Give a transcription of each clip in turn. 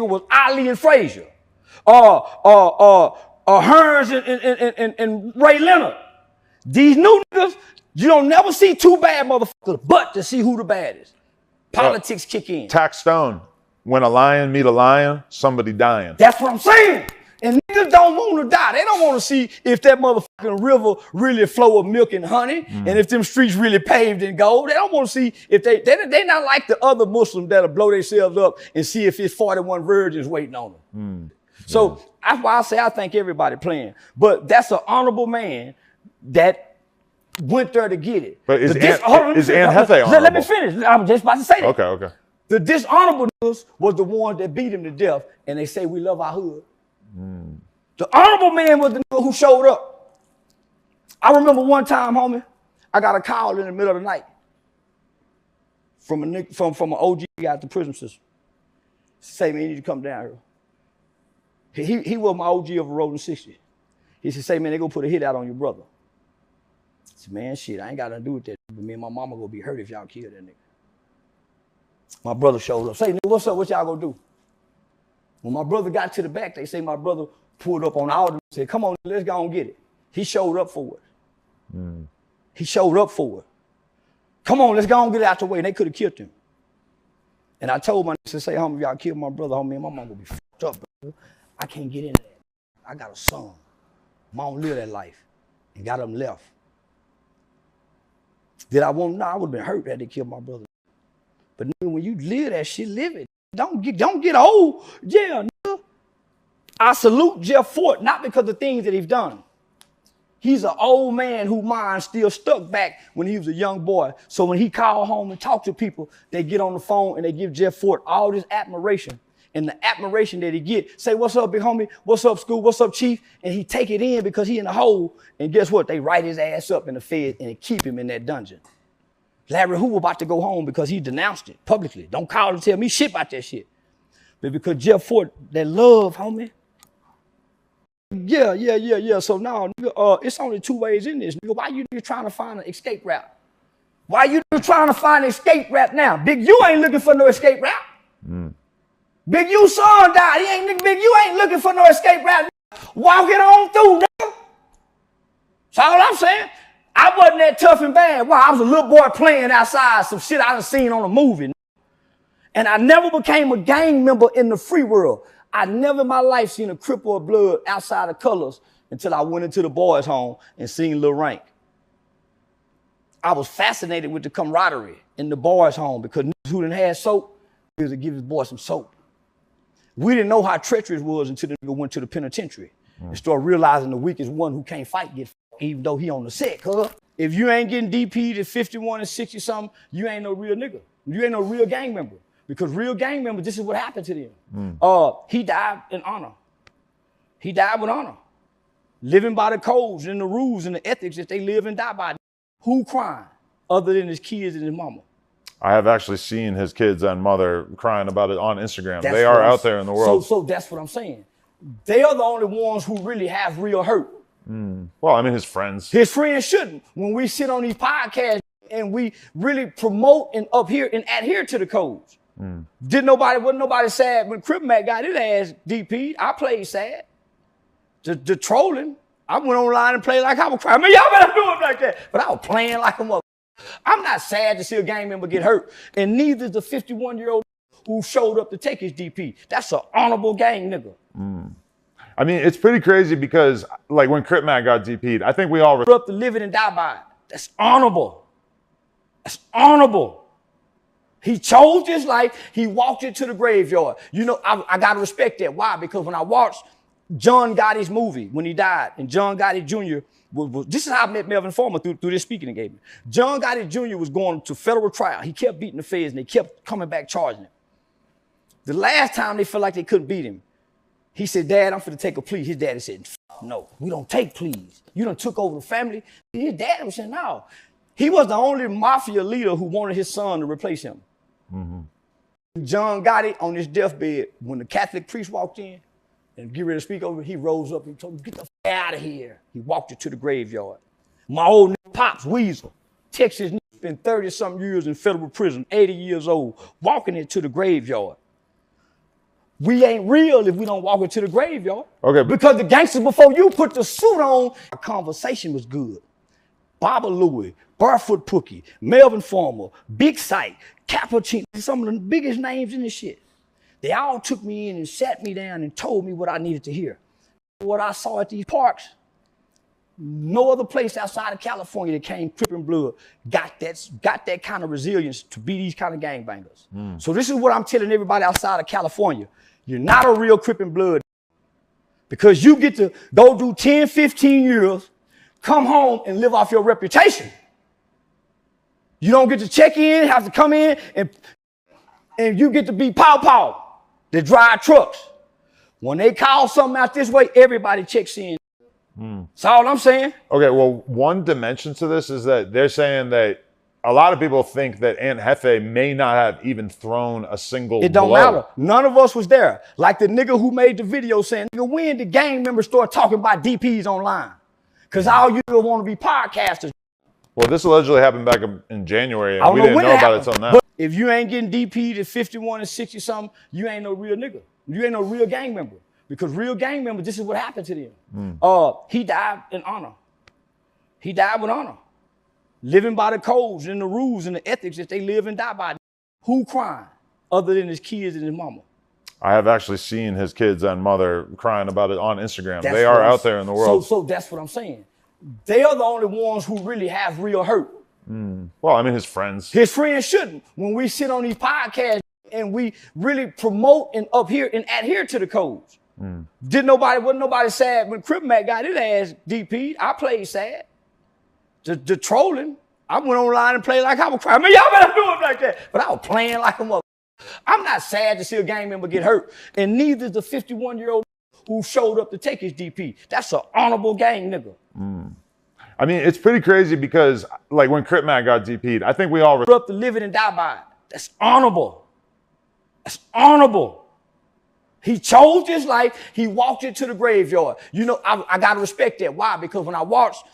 was Ali and Frazier. Hearns and Ray Leonard. These new niggas, you don't never see two bad motherfuckers, but to see who the baddest. Politics kick in. Tax Stone. When a lion meet a lion, somebody dying. That's what I'm saying. And niggas don't want to die. They don't want to see if that motherfucking river really flow with milk and honey, and if them streets really paved in gold. They don't want to see if they not like the other Muslims that'll blow themselves up and see if it's 41 virgins waiting on them. So that's why I say I think everybody playing. But that's an honorable man that went there to get it. But is Aunt Jefe honorable? Let me finish. I'm just about to say that. Okay. The dishonorable niggas was the ones that beat him to death, and they say we love our hood. The honorable man was the nigga who showed up. I remember one time, homie, I got a call in the middle of the night from an OG guy at the prison system. Say, man, you need to come down here. He was my OG of a rolling 60. He said, say, man, they gonna put a hit out on your brother. I said, man, shit, I ain't got nothing to do with that. But me and my mama gonna be hurt if y'all kill that nigga. My brother showed up. Say, nigga, what's up? What y'all gonna do? When my brother got to the back, they say my brother pulled up on all of them and said, come on, let's go and get it. He showed up for it. He showed up for it. Come on, let's go and get it out the way. And they could have killed him. And I told my niggas, say, homie, if y'all kill my brother, homie, my mom gonna be fucked up, bro. I can't get into that. I got a son. Mom live that life and got him left. Did I want? No, I would have been hurt had they killed my brother. But nigga, when you live that shit, live it. Don't get old. Yeah, nigga. I salute Jeff Fort, not because of the things that he's done. He's an old man whose mind still stuck back when he was a young boy. So when he called home and talked to people, they get on the phone and they give Jeff Fort all this admiration. And the admiration that he get, say, what's up, big homie? What's up, school? What's up, chief? And he take it in because he in the hole. And guess what? They write his ass up in the Fed and keep him in that dungeon. Larry Hoover about to go home because he denounced it publicly. Don't call and tell me shit about that shit. But because Jeff Fort, that love, homie. Yeah. So now, nigga, it's only two ways in this. Nigga, why you trying to find an escape route? Why you trying to find an escape route now? Big U ain't looking for no escape route. Big U's son died. Big U ain't looking for no escape route. Walk it on through, nigga. That's all I'm saying. I wasn't that tough and bad. Wow, I was a little boy playing outside, some shit I done seen on a movie. And I never became a gang member in the free world. I never in my life seen a Crip or a Blood outside of colors until I went into the boys' home and seen Lil Rank. I was fascinated with the camaraderie in the boys' home because niggas who done had soap, he was to give his boy some soap. We didn't know how treacherous it was until the nigga went to the penitentiary and started realizing the weakest one who can't fight get even though he on the set, cuz. If you ain't getting DP'd at 51 and 60 something, you ain't no real nigga. You ain't no real gang member. Because real gang members, this is what happened to them. He died in honor. He died with honor. Living by the codes and the rules and the ethics that they live and die by. Who crying other than his kids and his mama? I have actually seen his kids and mother crying about it on Instagram. They are out there in the world. So that's what I'm saying. They are the only ones who really have real hurt. Well, I mean, his friends. His friends shouldn't. When we sit on these podcasts and we really promote and adhere to the codes. Wasn't nobody sad when Crip Mac got his ass DP'd. I played sad. The trolling. I went online and played like I was crying. Man, y'all better do it like that. But I was playing like a mother. I'm not sad to see a gang member get hurt. And neither is the 51-year-old who showed up to take his DP. That's an honorable gang nigga. I mean, it's pretty crazy because, like, when Crip Mac got DP'd, I think we all up to live it and die by it. That's honorable. That's honorable. He chose his life. He walked into the graveyard. You know, I got to respect that. Why? Because when I watched John Gotti's movie when he died, and John Gotti Jr. This is how I met Melvin Farmer through this speaking engagement. John Gotti Jr. was going to federal trial. He kept beating the feds, and they kept coming back charging him. The last time they felt like they couldn't beat him, he said, Dad, I'm finna take a plea. His daddy said, no, we don't take pleas. You done took over the family. His daddy was saying, no. He was the only mafia leader who wanted his son to replace him. John Gotti on his deathbed, when the Catholic priest walked in and get ready to speak over, he rose up and told him, get the f out of here. He walked into the graveyard. My old Pops Weasel, Texas, spent 30-something years in federal prison, 80 years old, walking into the graveyard. We ain't real if we don't walk into the graveyard. Okay. Because the gangsters before you put the suit on, our conversation was good. Baba Louie, Barefoot Pookie, Melvin Farmer, Big Sight, Cappuccino, some of the biggest names in this shit. They all took me in and sat me down and told me what I needed to hear. What I saw at these parks, no other place outside of California that came Crip Blood got that kind of resilience to be these kind of gangbangers. So this is what I'm telling everybody outside of California. You're not a real Crip Blood because you get to go do 10, 15 years, come home and live off your reputation. You don't get to check in, have to come in, and you get to be pow-pow that drive trucks. When they call something out this way, everybody checks in. That's all I'm saying. Okay, well, one dimension to this is that they're saying that a lot of people think that Aunt Jefe may not have even thrown a single It don't blow. matter. None of us was there. Like the nigga who made the video saying, nigga, when the gang members start talking about DPs online? Because all you want to be podcasters. Well, this allegedly happened back in January, and I don't we know didn't when know it about it happened, till now. But if you ain't getting DP'd at 51 and 60 something, you ain't no real nigga. You ain't no real gang member. Because real gang members, this is what happened to them. He died in honor. He died with honor. Living by the codes and the rules and the ethics that they live and die by. Who crying other than his kids and his mama? I have actually seen his kids and mother crying about it on Instagram. That's they are out there in the world. So that's what I'm saying. They are the only ones who really have real hurt. Well, I mean, his friends. His friends shouldn't. When we sit on these podcasts and we really promote and adhere to the codes. Wasn't nobody sad when Crip Mac got his ass DP'd. I played sad. The trolling, I went online and played like I was crying. Man, y'all better do it like that. But I was playing like a mother. I'm not sad to see a gang member get hurt. And neither is the 51-year-old who showed up to take his DP. That's an honorable gang nigga. I mean, it's pretty crazy because, like, when Crip Mac got DP'd, I think we all Up to live it and die by it. That's honorable. That's honorable. He chose this life. He walked into the graveyard. You know, I got to respect that. Why? Because when I watched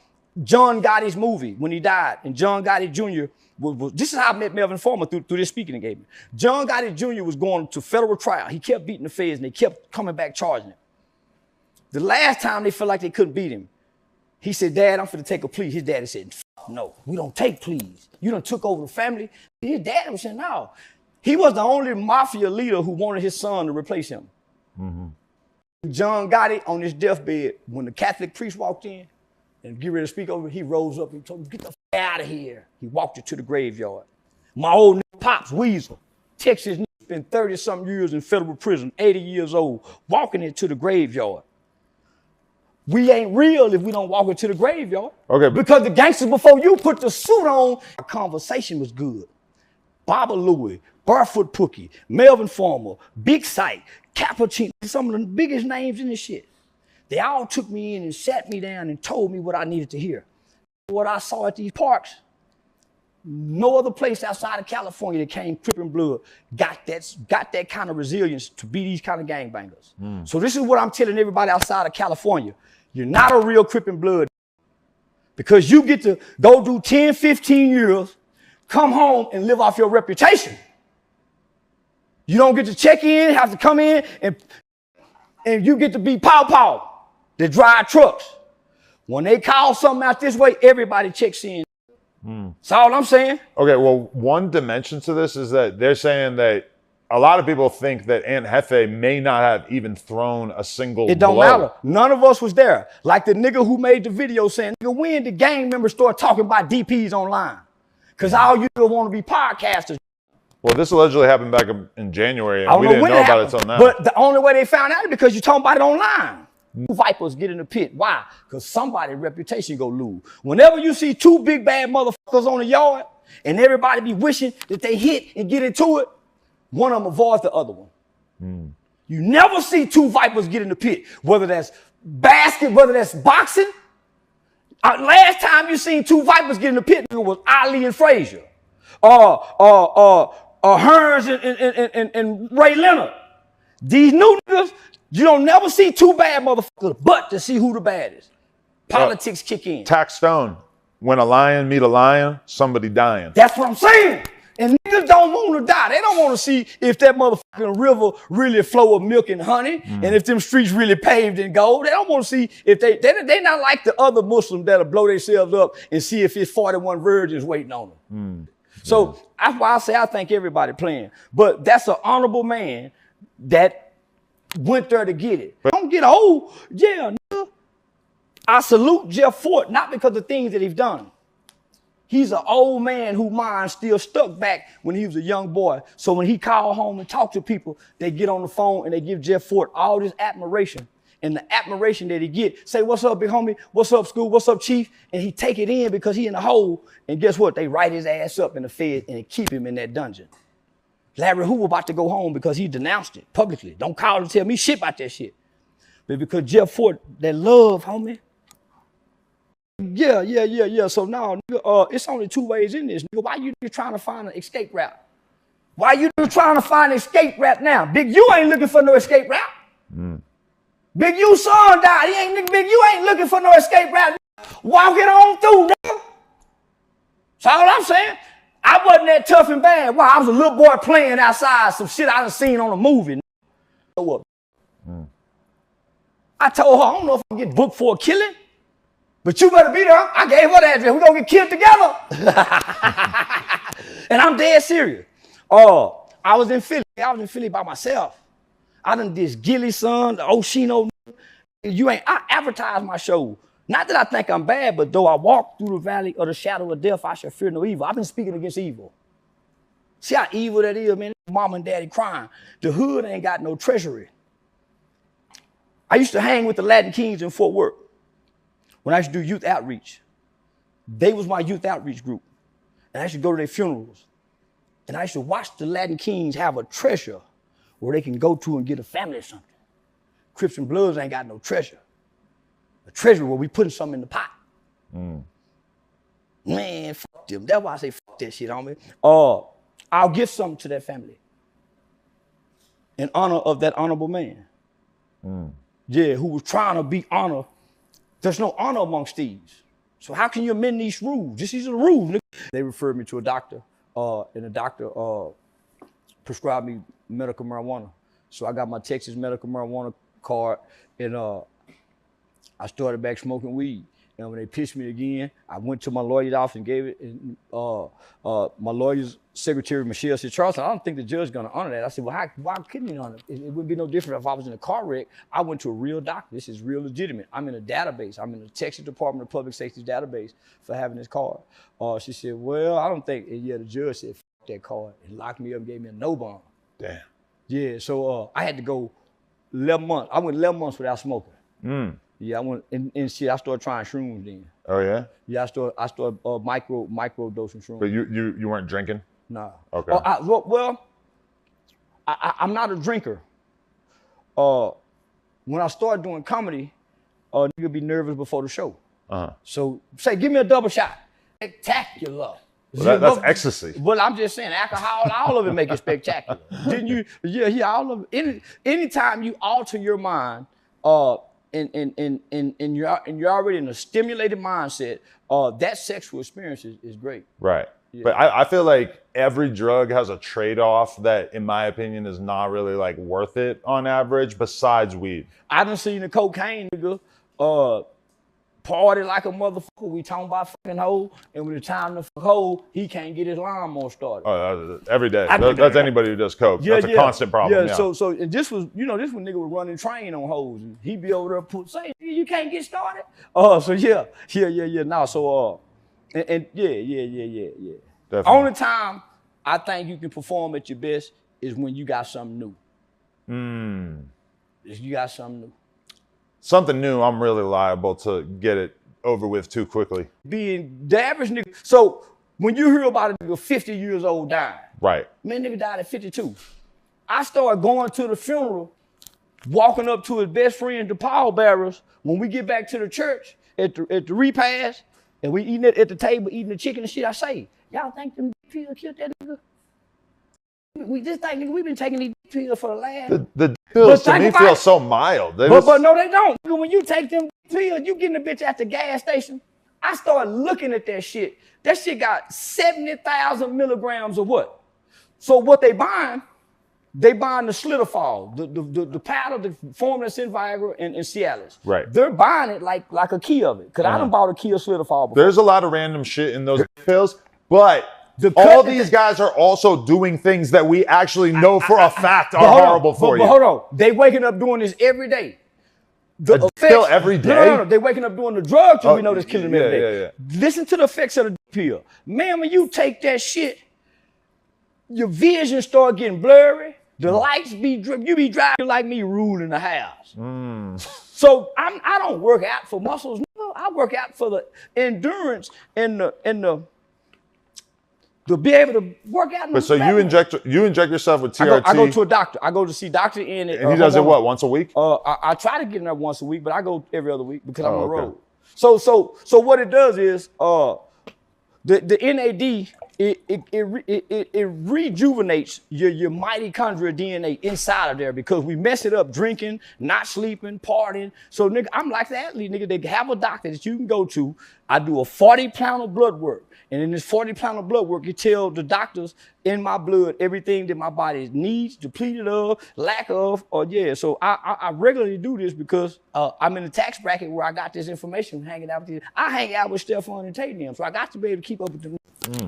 John Gotti's movie when he died, and John Gotti Jr. This is how I met Melvin Farmer through this speaking engagement. John Gotti Jr. was going to federal trial. He kept beating the feds, and they kept coming back charging him. The last time they felt like they couldn't beat him, he said, Dad, I'm finna take a plea. His daddy said, no, we don't take pleas. You done took over the family. His daddy was saying, no. He was the only mafia leader who wanted his son to replace him. John Gotti on his deathbed, when the Catholic priest walked in and get ready to speak over, he rose up and told him, get the f out of here. He walked into the graveyard. My old Pops Weasel, Texas, spent 30-something years in federal prison, 80 years old, walking into the graveyard. We ain't real if we don't walk into the graveyard. Okay. Because the gangsters before you put the suit on, our conversation was good. Baba Louie, Barefoot Pookie, Melvin Farmer, Big Sight, Cappuccino, some of the biggest names in this shit. They all took me in and sat me down and told me what I needed to hear. What I saw at these parks, no other place outside of California that came Crip Blood got that kind of resilience to be these kind of gangbangers. So this is what I'm telling everybody outside of California. You're not a real Crip Blood because you get to go do 10, 15 years, come home and live off your reputation. You don't get to check in, have to come in, and you get to be pow-pow that drive trucks. When they call something out this way, everybody checks in. That's all I'm saying. Okay, well, one dimension to this is that they're saying that a lot of people think that Aunt Jefe may not have even thrown a single It don't blow. matter. None of us was there. Like the nigga who made the video saying, nigga, when the gang members start talking about DPs online? Because all you want to be podcasters. Well, this allegedly happened back in January, and I don't we know didn't when know it about it happened, till now. But the only way they found out is because you're talking about it online. Vipers get in the pit. Why? Because somebody's reputation go lose. Whenever you see two big bad motherfuckers on the yard and everybody be wishing that they hit and get into it, one of them avoids the other one. You never see two Vipers get in the pit, whether that's basket, whether that's boxing. Last time you seen two Vipers get in the pit was Ali and Frazier. Hearns and Ray Leonard. These new niggas, you don't never see two bad motherfuckers, but to see who the baddest. Politics kick in. Tax Stone, when a lion meet a lion, somebody dying. That's what I'm saying. And niggas don't want to die. They don't want to see if that motherfucking river really flow with milk and honey, and if them streets really paved in gold. They don't want to see if they not like the other Muslims that'll blow themselves up and see if it's 41 virgins waiting on them. So that's why I say I think everybody playing. But that's an honorable man that went there to get it. Don't get old. Yeah, nigga. I salute Jeff Fort, not because of the things that he's done. He's an old man whose mind still stuck back when he was a young boy. So when he called home and talked to people, they get on the phone and they give Jeff Fort all this admiration. And the admiration that he get, say, what's up, big homie? What's up, school? What's up, chief? And he take it in because he in the hole. And guess what? They write his ass up in the Fed and keep him in that dungeon. Larry Hoover about to go home because he denounced it publicly. Don't call and tell me shit about that shit. But because Jeff Fort, that love, homie. Yeah. So now, nigga, it's only two ways in this. Nigga, why you trying to find an escape route? Why you trying to find an escape route now? Big U ain't looking for no escape route. Big U's son died. Big U ain't looking for no escape route. Walk it on through, nigga. That's all I'm saying. I wasn't that tough and bad. Wow, I was a little boy playing outside some shit I done seen on a movie. So I told her, I don't know if I can get booked for a killing. But you better be there. I gave her the address. We're going to get killed together. And I'm dead serious. I was in Philly by myself. I done this Gilly son, the Oshino. I advertised my show. Not that I think I'm bad, but though I walk through the valley of the shadow of death, I shall fear no evil. I've been speaking against evil. See how evil that is, man? Mom and daddy crying. The hood ain't got no treasury. I used to hang with the Latin Kings in Fort Worth. When I used to do youth outreach, they was my youth outreach group. And I used to go to their funerals. And I used to watch the Latin Kings have a treasure where they can go to and get a family something. Crips and Bloods ain't got no treasure. A treasure where we putting something in the pot. Man, fuck them. That's why I say fuck that shit on me. I'll give something to that family in honor of that honorable man. Yeah, who was trying to be honored. There's no honor amongst thieves. So how can you amend these rules? These are the rules, nigga. They referred me to a doctor, and the doctor prescribed me medical marijuana. So I got my Texas medical marijuana card, and I started back smoking weed. And when they pitched me again, I went to my lawyer's office and gave it. And my lawyer's secretary, Michelle, said, Charleston, I don't think the judge is going to honor that. I said, well, why couldn't he honor it? It wouldn't be no different if I was in a car wreck. I went to a real doctor. This is real legitimate. I'm in a database. I'm in the Texas Department of Public Safety's database for having this card. She said, well, I don't think. And yeah, the judge said, fuck that card, and locked me up and gave me a no bond. Damn. Yeah, so I had to go 11 months. I went 11 months without smoking. Yeah, I went and shit. I started trying shrooms then. Oh yeah. Yeah, I started micro dosing shrooms. But you weren't drinking? No. Okay. I'm not a drinker. When I started doing comedy, nigga be nervous before the show. So say, give me a double shot. Spectacular. Well, that's ecstasy. Well, I'm just saying, alcohol, all of it make it spectacular. Didn't you? Yeah, all of it. Anytime you alter your mind, and you're already in a stimulated mindset, that sexual experience is great. Right. Yeah. But I feel like every drug has a trade-off that, in my opinion, is not really like worth it on average, besides weed. I done seen the cocaine nigga party like a motherfucker. We talking about fucking hoe, and when it's time to fuck hoe, he can't get his lawnmower started. Oh, every day. That's anybody who does coke. That's a constant problem. Yeah. So and this was, this when nigga was running train on hoes, and he be over there say, you can't get started. So yeah. Now, so yeah. Definitely. Only time I think you can perform at your best is when you got something new. If you got something new. Something new, I'm really liable to get it over with too quickly. Being the average nigga. So when you hear about a nigga 50 years old dying. Right. Man, nigga died at 52. I started going to the funeral, walking up to his best friend, the pallbearers. When we get back to the church at the repast, and we eating it at the table, eating the chicken and shit, I say, y'all think them pills killed that nigga? We just think, nigga, we've been taking these pills for the last. The pills to me feel so mild. But no, they don't. When you take them pills, you getting the bitch at the gas station. I started looking at that shit. That shit got 70,000 milligrams of what? So what they buying the Slitterfall, the powder, the form that's in Viagra and Cialis. Right. They're buying it like a key of it. Because I done bought a key of Slitterfall before. There's a lot of random shit in those pills, but all these guys are also doing things that we actually know for a fact are horrible for you. But hold on. They waking up doing this every day. The pill every day? No. They waking up doing the drug till we know that's killing them every day. Yeah. Listen to the effects of the pill. Man, when you take that shit, your vision start getting blurry. The lights be dripping. You be driving like me ruling the house. So I don't work out for muscles. No, I work out for the endurance and the to be able to work out. But so you inject yourself with TRT. I go to a doctor. I go to see Dr. N. And he does it what, once a week? I try to get in there once a week, but I go every other week because I'm on the road. So what it does is the NAD it rejuvenates your mitochondrial DNA inside of there because we mess it up drinking, not sleeping, partying. So nigga, I'm like the athlete, nigga. They have a doctor that you can go to. I do a 40 pound of blood work. And in this 40 pound of blood work, you tell the doctors in my blood everything that my body needs, depleted of, lack of, So I regularly do this because I'm in a tax bracket where I got this information hanging out with you. I hang out with Stephon and Tate them, so I got to be able to keep up with them.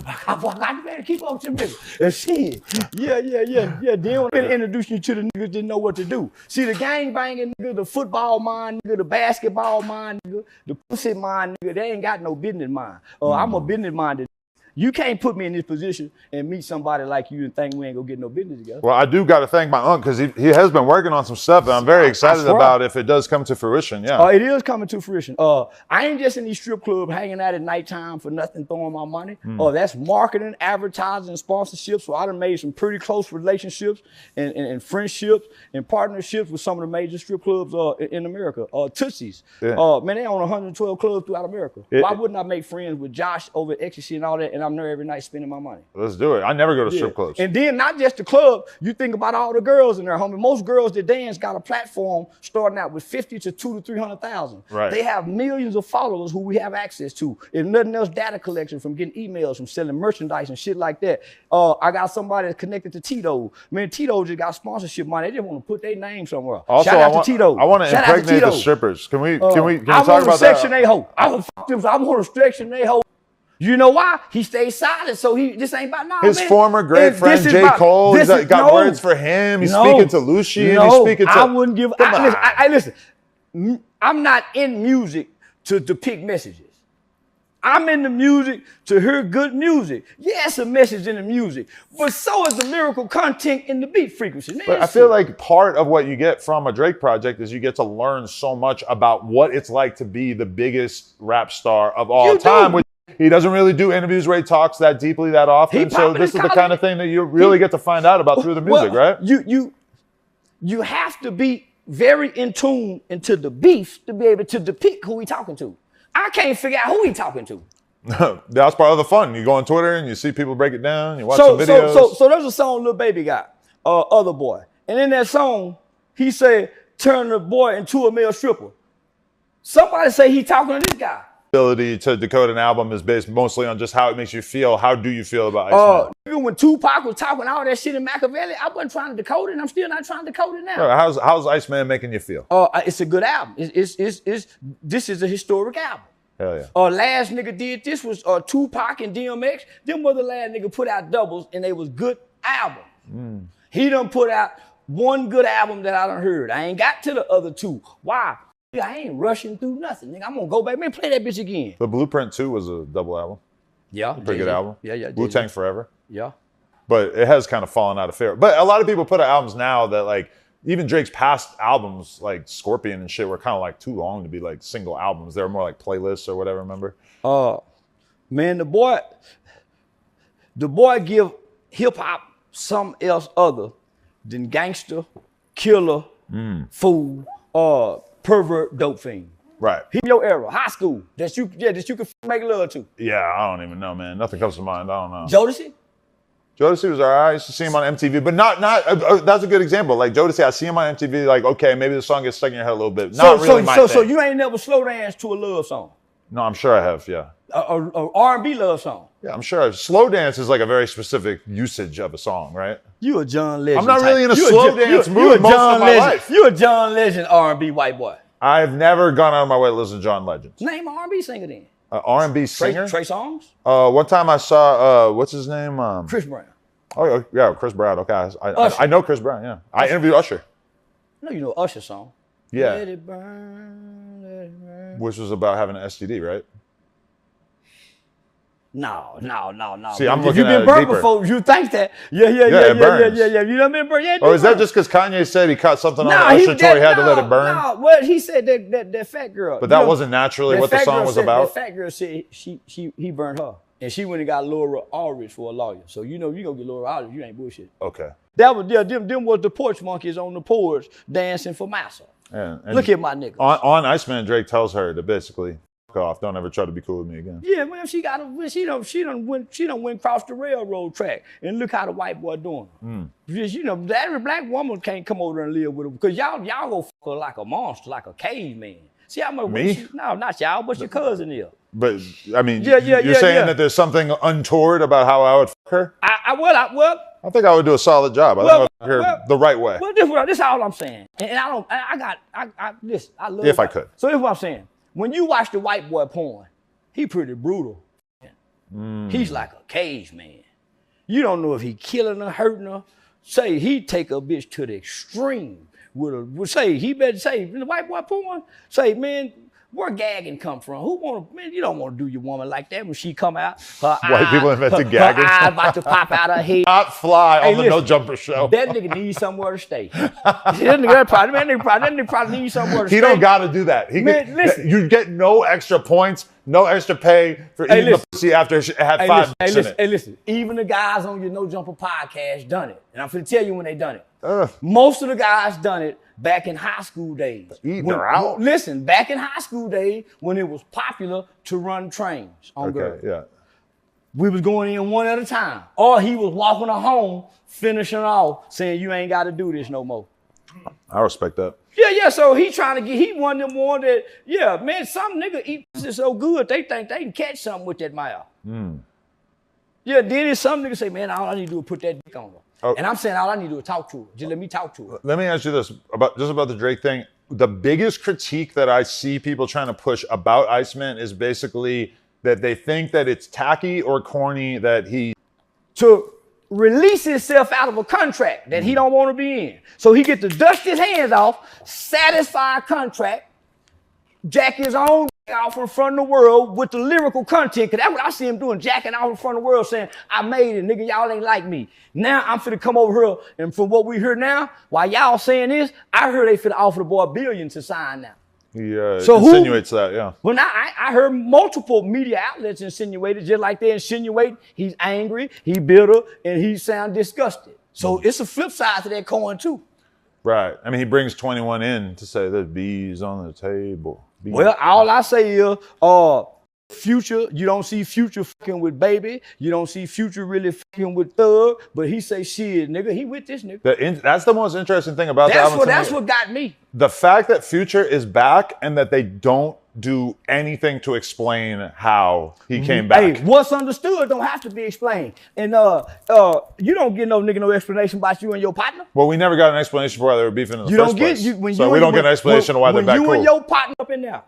I got to be able to keep up with them niggas. And shit. Yeah. Then when I introduce you to the niggas that know what to do. See, the gang banging nigga, the football mind nigga, the basketball mind nigga, the pussy mind nigga, they ain't got no business mind. I'm a business minded. You can't put me in this position and meet somebody like you and think we ain't gonna get no business together. Well, I do got to thank my uncle because he has been working on some stuff that I'm very excited about if it does come to fruition. Yeah. It is coming to fruition. I ain't just in these strip clubs hanging out at nighttime for nothing, throwing my money. That's marketing, advertising, sponsorships. So I done made some pretty close relationships and friendships and partnerships with some of the major strip clubs in America. Tootsie's. Yeah. Man, they own 112 clubs throughout America. Why wouldn't I make friends with Josh over at Ecstasy and all that? And I'm there every night spending my money. Let's do it. I never go to strip clubs. And then not just the club, you think about all the girls in there, homie. Most girls that dance got a platform starting out with 50 to 200 to 300,000. Right. They have millions of followers who we have access to. If nothing else, data collection from getting emails, from selling merchandise and shit like that. I got somebody that's connected to Tito. Man, Tito just got sponsorship money. They just want to put their name somewhere. Also, shout out to Tito. I want to impregnate the strippers. Can we talk about that? I want a Section A hoe. I want a Section A hoe. You know why? He stays silent, so this ain't about now. His former great friend J. Cole, he's got words for him. He's speaking to Lucci, and he's speaking to. I wouldn't give. Listen, I'm not in music to depict messages. I'm in the music to hear good music. Yes, a message in the music, but so is the lyrical content in the beat frequency. Man, but I feel like part of what you get from a Drake project is you get to learn so much about what it's like to be the biggest rap star of all time. He doesn't really do interviews where he talks that deeply that often. So this is the kind of thing that you really get to find out about through the music, right? You have to be very in tune into the beef to be able to depict who he talking to. I can't figure out who he talking to. That's part of the fun. You go on Twitter and you see people break it down. You watch some videos. So there's a song Lil Baby got, Other Boy. And in that song, he said, turn the boy into a male stripper. Somebody say he talking to this guy. Ability to decode an album is based mostly on just how it makes you feel. How do you feel about Iceman? Even when Tupac was talking all that shit in Machiavelli, I wasn't trying to decode it, and I'm still not trying to decode it now. Right, how's Iceman making you feel? It's a good album. This is a historic album. Hell yeah. Last nigga did this was Tupac and DMX. Them were the last nigga put out doubles, and they was good albums. He done put out one good album that I done heard. I ain't got to the other two. Why? I ain't rushing through nothing, nigga. I'm gonna go back, man, play that bitch again. The Blueprint 2 was a double album. Yeah. Pretty good album. Yeah. Wu-Tang Forever. Yeah. But it has kind of fallen out of favor. But a lot of people put out albums now that like, even Drake's past albums, like Scorpion and shit, were kind of like too long to be like single albums. They were more like playlists or whatever, remember? Man, the boy give hip-hop something else other than gangster, killer, fool, pervert, dope fiend. Right. He your era, high school, that you can make love to. Yeah, I don't even know, man. Nothing comes to mind. I don't know. Jodeci? Jodeci was all right. I used to see him on MTV, but not. That's a good example. Like Jodeci, I see him on MTV. Like, okay, maybe the song gets stuck in your head a little bit. Not really my thing. So you ain't never slow dance to a love song? No, I'm sure I have, yeah. A R&B love song. Yeah, I'm sure. Slow dance is like a very specific usage of a song, right? You a John Legend. I'm not really in a You slow dance mood most of my life. You a John Legend R&B white boy. I've never gone out of my way to listen to John Legend. Name an R&B singer then. R&B singer? Trey Songz? One time I saw, what's his name? Chris Brown. Oh, yeah, Chris Brown. Okay. I know Chris Brown, yeah. I interviewed Usher. No, you know Usher song. Yeah. Let it burn, let it burn. Which was about having an STD, right? No. See, I'm if looking you've been at it burnt deeper. before, you think that. Yeah. it burns. You done been burnt? Yeah, Or is that just because Kanye said he caught something on Usher tour, he had to let it burn? No, well, he said that fat girl. But that wasn't naturally what the song was about? That fat girl said he burned her. And she went and got Laura Aldridge for a lawyer. So you know you gonna get Laura Aldridge, you ain't bullshit. Okay. That was them was the porch monkeys on the porch dancing for massa. And look at my niggas. On Iceman, Drake tells her to basically fuck off. Don't ever try to be cool with me again. Yeah, man, she done went across the railroad track. And look how the white boy doing. Just, you know, every black woman can't come over and live with her because y'all go fuck her like a monster, like a caveman. See how much me? No, not y'all, but your cousin is. But I mean, you're saying that there's something untoward about how I would fuck her? I think I would do a solid job. I think I would fuck her the right way. Well, this is all I'm saying. And I love If I could. So this is what I'm saying. When you watch the white boy porn, he pretty brutal. He's like a caveman. You don't know if he killing her, hurting her. Say he take a bitch to the extreme. He better say in the white boy porn. Say, man, where gagging come from? You don't want to do your woman like that when she come out. White people invented gagging. Her eye about to pop out her head. Not fly on the No Jumper show. That nigga needs somewhere to stay. That nigga probably needs somewhere to stay. He don't got to do that. Listen. You get no extra points, no extra pay for eating the pussy after it had 5 minutes in it. Hey, listen. Even the guys on your No Jumper podcast done it. And I'm finna tell you when they done it. Most of the guys done it back in high school days. Listen, back in high school days when it was popular to run trains on girls. Yeah. We was going in one at a time. Or he was walking her home, finishing off, saying you ain't got to do this no more. I respect that. Yeah, so he one of them one that, yeah, man, some nigga eat pussy so good, they think they can catch something with that mouth. Yeah, then some niggas say, man, all I need to do is put that dick on her. Oh. And I'm saying all I need to do is talk to her. Just let me talk to her. Let me ask you this, about the Drake thing. The biggest critique that I see people trying to push about Iceman is basically that they think that it's tacky or corny that he... To release himself out of a contract that he don't want to be in. So he get to dust his hands off, satisfy a contract, jack his own off in front of the world with the lyrical content, because that's what I see him doing, jacking off in front of the world saying, I made it, nigga, y'all ain't like me. Now I'm finna come over here, and from what we hear now, while y'all saying this, I heard they finna offer the boy $1 billion to sign now. He insinuates that, yeah. Well, I heard multiple media outlets insinuate it, just like they insinuate he's angry, he bitter, and he sound disgusted. So it's a flip side to that coin too. Right. I mean, he brings 21 in to say there's bees on the table. Bees. Well, all I say is, Future, you don't see Future fucking with Baby. You don't see Future really fucking with Thug. But he say, shit, nigga, he with this nigga. That's the most interesting thing about that. That's what got me. The fact that Future is back and that they don't do anything to explain how he came back. Hey, what's understood don't have to be explained. And you don't get no nigga no explanation about you and your partner. Well, we never got an explanation for why they were beefing in the first place. So we don't get an explanation of why they're back cool. When you and your partner up in there.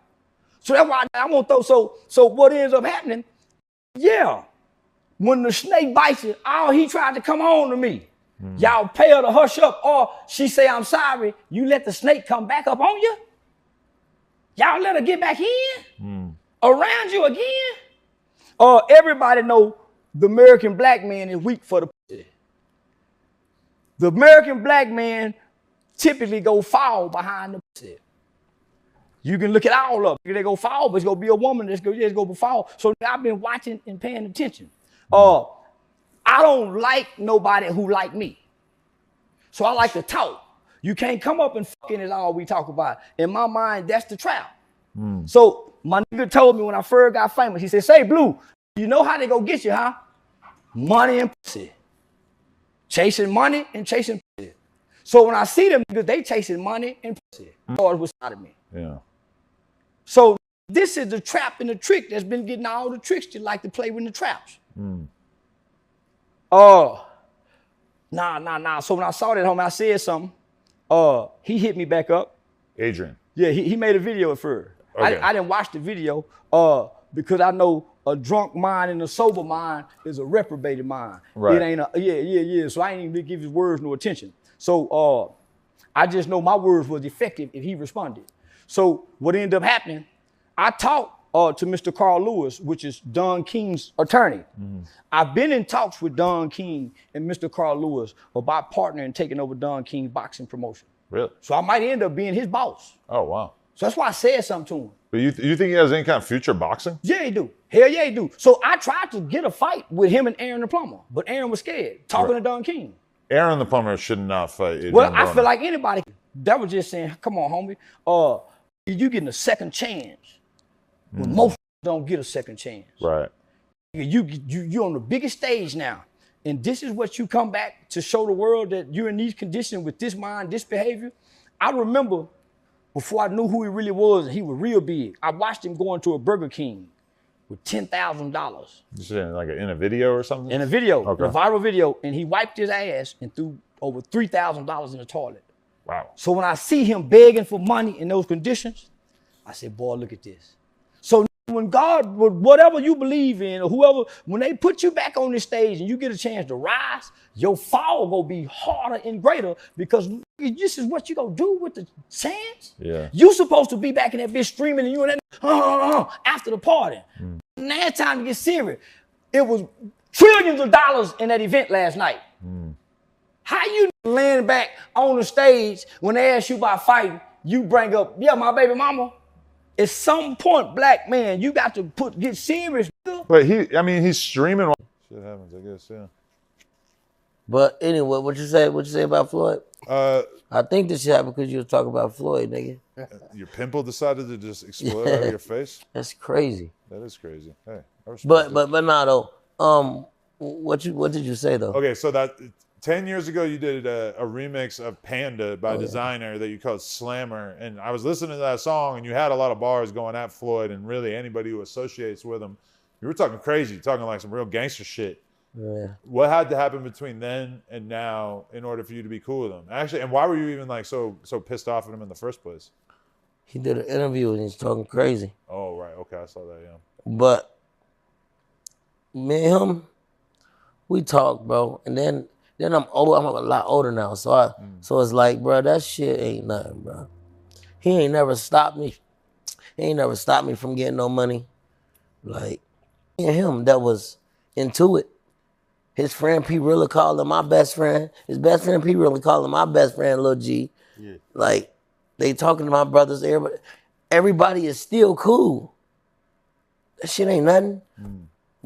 So that's why I won't throw. So what ends up happening? Yeah, when the snake bites you, he tried to come on to me. Y'all pay her to hush up, or she say I'm sorry. You let the snake come back up on you. Y'all let her get back in around you again. Everybody know the American black man is weak for the pussy. The American black man typically go fall behind the pussy. You can look at all of them. They go fall, but it's going to be a woman that's going to fall. So I've been watching and paying attention. I don't like nobody who like me. So I like to talk. You can't come up and fucking is all we talk about. In my mind, that's the trap. So my nigga told me when I first got famous, he said, say, Blue, you know how they go get you, huh? Money and pussy. Chasing money and chasing pussy. So when I see them niggas, they chasing money and pussy. Lord was out of me. Yeah. So This is the trap and the trick that's been getting all the tricks that like to play with the traps. Nah. So when I saw that, homie, I said something. He hit me back up. Adrian. Yeah, he made a video at first. Okay. I didn't watch the video because I know a drunk mind and a sober mind is a reprobated mind. Right. It ain't yeah. So I ain't even give his words no attention. So I just know my words was effective if he responded. So what ended up happening, I talked to Mr. Carl Lewis, which is Don King's attorney. I've been in talks with Don King and Mr. Carl Lewis about partnering and taking over Don King's boxing promotion. Really? So I might end up being his boss. Oh, wow. So that's why I said something to him. But you think he has any kind of future boxing? Yeah, he do. Hell yeah, he do. So I tried to get a fight with him and Aaron the Plumber, but Aaron was scared, talking to Don King. Aaron the Plumber should not fight Adrian Well, I Broner. feel like anybody that was just saying, come on, homie, you getting a second chance when most don't get a second chance. Right. You're on the biggest stage now, and this is what you come back to show the world that you're in these conditions with this mind, this behavior. I remember before I knew who he really was, and he was real big. I watched him going to a Burger King with $10,000 You saying like in a video or something? in a video, Okay. a viral video, and he wiped his ass and threw over $3,000 in the toilet. Wow. So when I see him begging for money in those conditions, I say, boy, look at this. So when God, whatever you believe in, or whoever, when they put you back on this stage and you get a chance to rise, your fall gonna be harder and greater because this is what you gonna do with the chance. Yeah. You supposed to be back in that bitch streaming and you and that after the party. Now it's time to get serious. It was trillions of dollars in that event last night. How you laying back on the stage when they ask you about fighting, you bring up, yeah, my baby mama. At some point, black man, you got to get serious. But he's streaming. Shit happens, I guess, yeah. But anyway, what you say about Floyd? I think this shit happened because you was talking about Floyd, nigga. Your pimple decided to just explode out of your face? That's crazy. That is crazy. Hey, I respect it. But nah though. What did you say though? Okay, so that 10 years ago you did a remix of Panda by Designer that you called Slammer, and I was listening to that song and you had a lot of bars going at Floyd and really anybody who associates with him. You were talking crazy, talking like some real gangster shit. Yeah. What had to happen between then and now in order for you to be cool with him? Actually, and why were you even like so pissed off at him in the first place? He did an interview and he's talking crazy. Oh, right. Okay, I saw that, yeah. But me and him, we talk, bro. And then I'm old. I'm a lot older now. So it's like, bro, that shit ain't nothing, bro. He ain't never stopped me. He ain't never stopped me from getting no money. Like, me and him that was into it. His friend P really called him my best friend. His best friend P really called him my best friend, Lil G. Yeah. Like, they talking to my brothers. Everybody is still cool. That shit ain't nothing.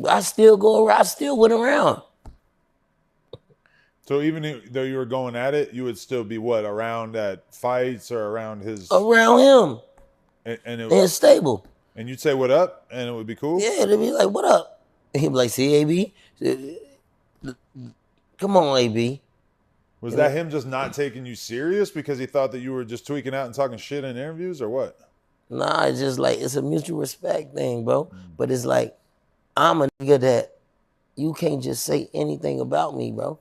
I still go around. I still went around. So even though you were going at it, you would still be what, around at fights or around his... Around him. And it's stable. And you'd say, what up? And it would be cool? Yeah, they'd be like, what up? And he'd be like, see, AB? Come on, AB. Was that him just not taking you serious because he thought that you were just tweaking out and talking shit in interviews or what? Nah, it's just like, it's a mutual respect thing, bro. But it's like, I'm a nigga that you can't just say anything about me, bro,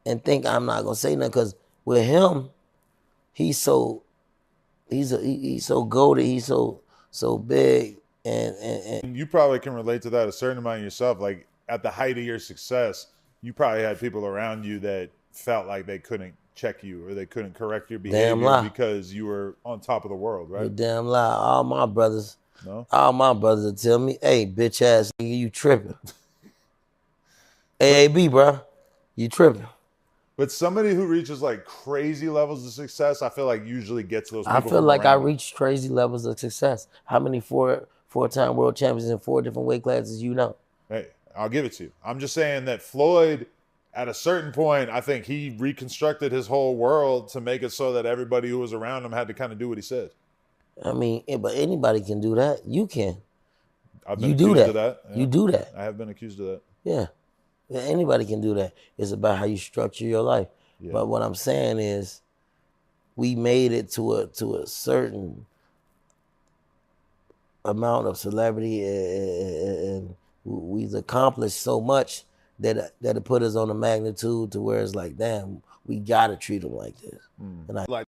and think I'm not gonna say nothing. Cause with him, he's so goated, he's so big, and you probably can relate to that a certain amount yourself. Like at the height of your success, you probably had people around you that felt like they couldn't check you or they couldn't correct your behavior because you were on top of the world, right? You damn lie. All my brothers will tell me, hey, bitch ass nigga, you tripping. AAB, bro, you tripping. But somebody who reaches like crazy levels of success, I feel like usually gets those people. I feel like I reached crazy levels of success. How many four-time world champions in 4 different weight classes you know? Hey, I'll give it to you. I'm just saying that Floyd, at a certain point, I think he reconstructed his whole world to make it so that everybody who was around him had to kind of do what he said. I mean, but anybody can do that. You can. I've been accused of that. Yeah. You do that. I have been accused of that. Yeah. Anybody can do that. It's about how you structure your life. Yeah. But what I'm saying is, we made it to a certain amount of celebrity and we've accomplished so much that it put us on a magnitude to where it's like, damn, we gotta treat them like this. And like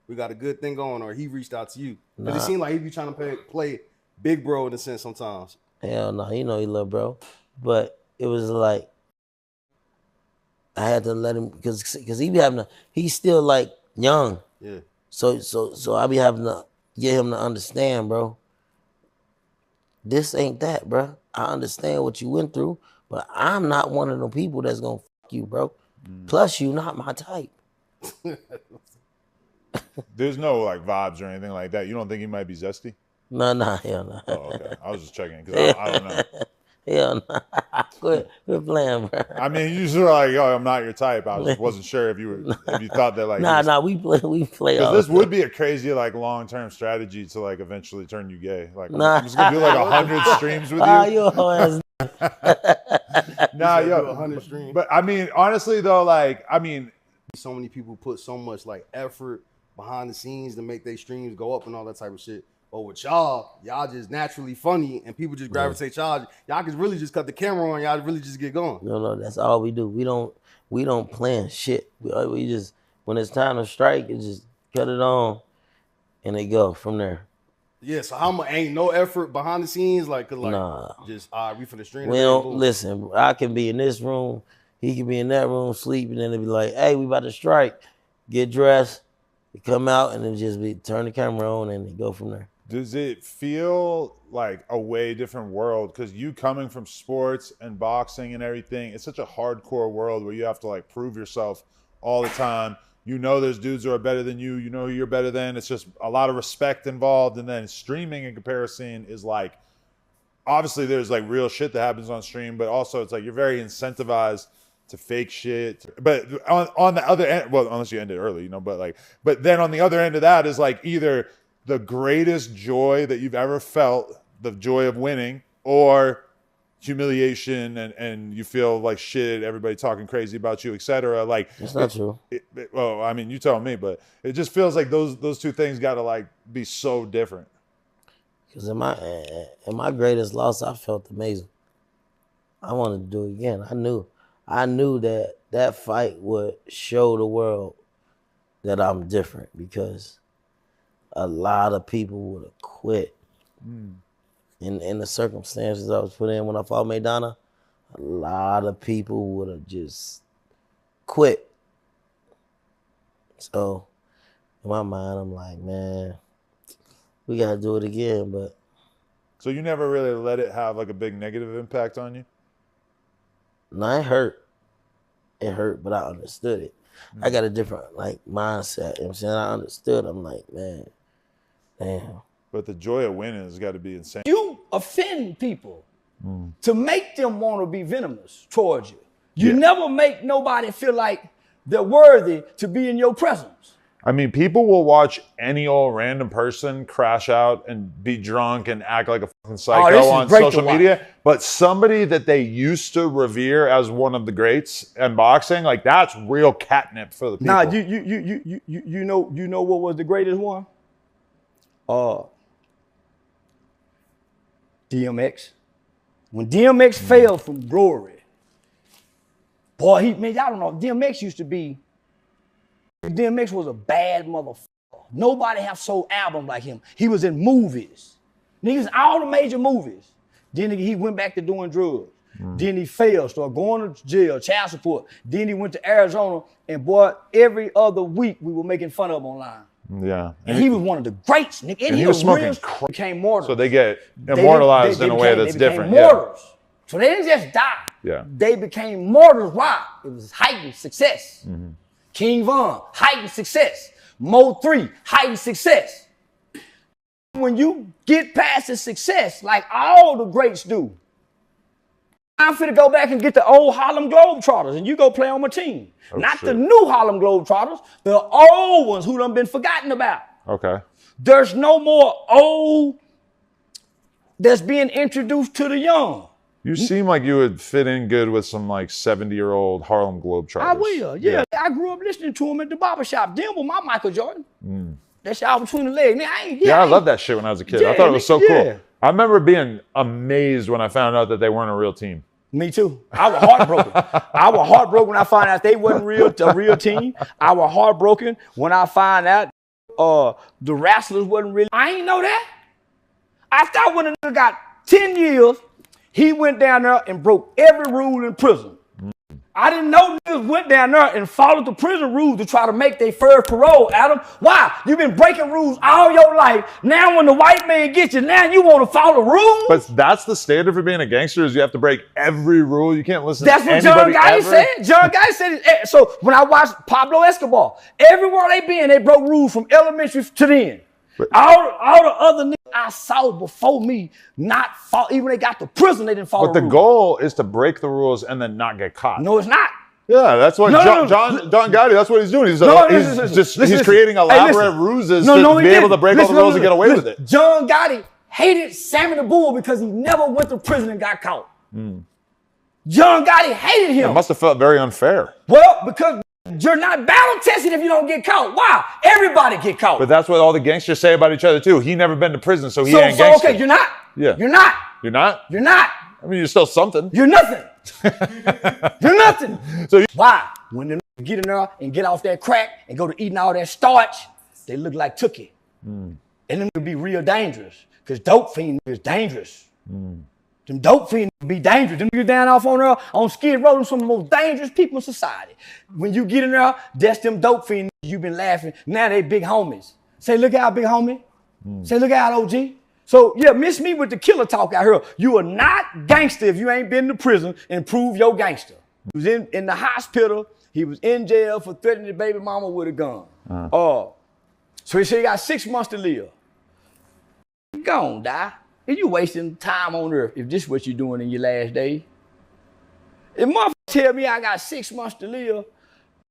we got a good thing going, or he reached out to you. But it seemed like he be trying to play big bro in a sense sometimes. Hell no, you know he love bro. But it was like I had to let him because he be having he's still like young. Yeah. So I be having to get him to understand, bro. This ain't that, bro. I understand what you went through, but I'm not one of them people that's gonna fuck you, bro. Plus, you not my type. There's no like vibes or anything like that. You don't think he might be zesty? No, hell no. Oh, okay. I was just checking because I don't know. Hell no. Quit playing, bro. I mean, you just were like, "Oh, I'm not your type." I just wasn't sure if you thought that like. Nah, we play. Because this would be a crazy like long-term strategy to like eventually turn you gay. Like, I'm just gonna do like 100 streams with you. You a whole ass. Nah, yo, 100 streams. But I mean, honestly though, like, I mean, so many people put so much like effort behind the scenes to make their streams go up and all that type of shit. But with y'all just naturally funny and people just gravitate y'all. Y'all can really just cut the camera on. Y'all really just get going. No, that's all we do. We don't plan shit. We just when it's time to strike, it just cut it on, and they go from there. Yeah. So how much ain't no effort behind the scenes? Like, cause like nah. Just we for the stream. We don't listen. I can be in this room. He can be in that room sleeping, and it'll be like, "Hey, we about to strike." Get dressed. They come out, and it just be turn the camera on, and they go from there. does it feel like a way different world? Because you coming from sports and boxing and everything, it's such a hardcore world where you have to like prove yourself all the time. You know there's dudes who are better than you. You know who you're better than. It's just a lot of respect involved. And then streaming in comparison is like, obviously there's like real shit that happens on stream, but also it's like you're very incentivized to fake shit. But on the other end, well, unless you end it early, you know, but then on the other end of that is like either the greatest joy that you've ever felt, the joy of winning, or humiliation and you feel like shit, everybody talking crazy about you, etc. Like, it's not true. Well, I mean, you tell me, but it just feels like those two things got to like be so different. Because in my greatest loss, I felt amazing. I wanted to do it again. I knew that fight would show the world that I'm different, because a lot of people would have quit. In the circumstances I was put in when I fought Maidana, a lot of people would have just quit. So in my mind, I'm like, man, we got to do it again. But so you never really let it have like a big negative impact on you? no, it hurt. It hurt, but I understood it. I got a different like mindset. You know what I'm saying? I understood. I'm like, man, damn. But the joy of winning has got to be insane. You offend people to make them want to be venomous towards you. You never make nobody feel like they're worthy to be in your presence. I mean, people will watch any old random person crash out and be drunk and act like a fucking psycho on social media. But somebody that they used to revere as one of the greats in boxing, like that's real catnip for the people. Now, you know what was the greatest one? DMX. When DMX fell from glory, boy, y'all don't know, DMX used to be, DMX was a bad motherfucker. Nobody have sold album like him. He was in movies. Niggas, all the major movies. Then he went back to doing drugs. Then he failed, started going to jail, child support. Then he went to Arizona, and boy, every other week we were making fun of him online. Yeah. And he was one of the greats, nigga. And he was smoking crack. Became martyrs. So they get immortalized in a way that's different. Martyrs. So they didn't just die. Yeah. They became martyrs. Why? It was heightened success. King Von, heightened success. Mo 3, heightened success. When you get past the success, like all the greats do, I'm finna go back and get the old Harlem Globetrotters and you go play on my team. Not the new Harlem Globetrotters, the old ones who done been forgotten about. Okay. There's no more old that's being introduced to the young. You seem like you would fit in good with some like 70-year-old Harlem Globetrotters. I will, yeah. I grew up listening to him at the barbershop. Them with my Michael Jordan. That shit out between the legs. I love that shit when I was a kid. I thought it was so cool. I remember being amazed when I found out that they weren't a real team. Me too. I was heartbroken. I was heartbroken when I found out they wasn't a real team. I was heartbroken when I found out the wrestlers wasn't really. I ain't know that. I thought when a nigga got 10 years, he went down there and broke every rule in prison. I didn't know niggas went down there and followed the prison rules to try to make their first parole, Adam. Why? You've been breaking rules all your life. Now when the white man gets you, now you want to follow rules? But that's the standard for being a gangster is you have to break every rule. You can't listen That's to what anybody John Gotti ever. said. John Gotti said it. So when I watched Pablo Escobar, everywhere they been, they broke rules from elementary to the end. All the other niggas I saw before me not follow, even when they got to prison, they didn't follow But the rules. goal is to break the rules and then not get caught. No, it's not. Yeah, that's what John Gotti, that's what he's doing. He's creating elaborate ruses to be able to break all the rules and get away with it. John Gotti hated Sammy the Bull because he never went to prison and got caught. John Gotti hated him. It must have felt very unfair. Well, because you're not battle tested if you don't get caught. Why? Everybody get caught. But that's what all the gangsters say about each other too. He never been to prison, so he ain't gangster. Okay, you're not. Yeah. You're not. You're not? You're not. I mean, you're still something. You're nothing. You're nothing. So Why? When they get in there and get off that crack and go to eating all that starch, they look like Tookie. And them would be real dangerous because dope fiend is dangerous. Them dope fiends be dangerous. Them niggas down off on there on Skid Row, some of the most dangerous people in society. When you get in there, that's them dope fiends. You've been laughing. Now they big homies. Say, look out, big homie. Say, look out, OG. So, yeah, miss me with the killer talk out here. You are not gangster if you ain't been to prison and prove your gangster. He was in the hospital. He was in jail for threatening the baby mama with a gun. So he said he got 6 months to live. You gon' die. And you wasting time on earth if this is what you're doing in your last day. If motherfucker tell me I got 6 months to live,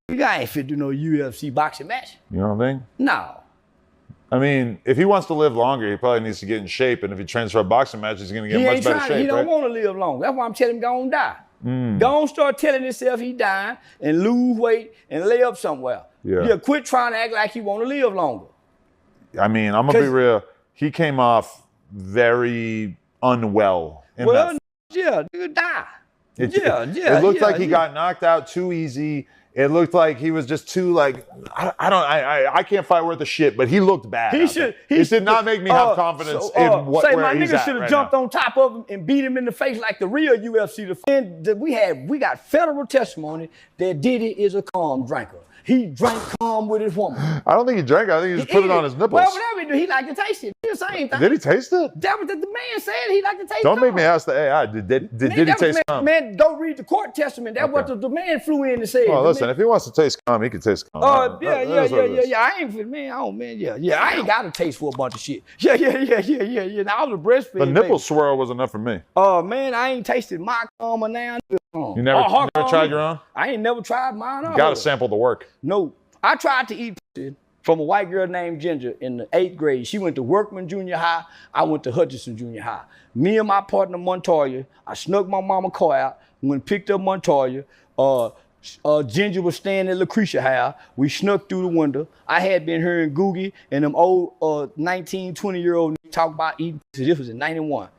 I ain't fit to do no UFC boxing match. you know what I mean? No. I mean, if he wants to live longer, he probably needs to get in shape. And if he trains for a boxing match, he's going to get in much better shape. He don't right? want to live long. That's why I'm telling him go on die. Go on start telling himself he dying and lose weight and lay up somewhere. Yeah. Quit trying to act like you want to live longer. I mean, I'm going to be real. He came off very unwell. Well, yeah, nigga die. It looked like he got knocked out too easy. It looked like he was just too like I can't fight worth a shit, but he looked bad. It did not make me have confidence in where he's at. My nigga should have jumped on top of him and beat him in the face like the real UFC. We got federal testimony that Diddy is a calm drinker. He drank calm with his woman. I don't think he drank it. I think he just put it on his nipples. Well, whatever he do, he liked to taste it. It's the same thing. Did he taste it? That was what the man said. He liked to taste it. Don't make me ask the AI. Did he taste calm? Man, go read the court testament. That's what the man flew in and said. Well, listen, if he wants to taste calm, he can taste calm. Yeah. I ain't got a taste for a bunch of shit. Yeah. Now I was a breastfeeding. The nipple swirl was enough for me. Man, I ain't tasted my calm or now. You never tried your own? I ain't never tried mine. You got to sample the work. No. I tried to eat pussy from a white girl named Ginger in the 8th grade. She went to Workman Junior High. I went to Hutchinson Junior High. Me and my partner Montoya, I snuck my mama car out, went and picked up Montoya. Ginger was staying at Lucretia House. We snuck through the window. I had been hearing Googie and them old 19, 20-year-old talk about eating pussy. This was in 91.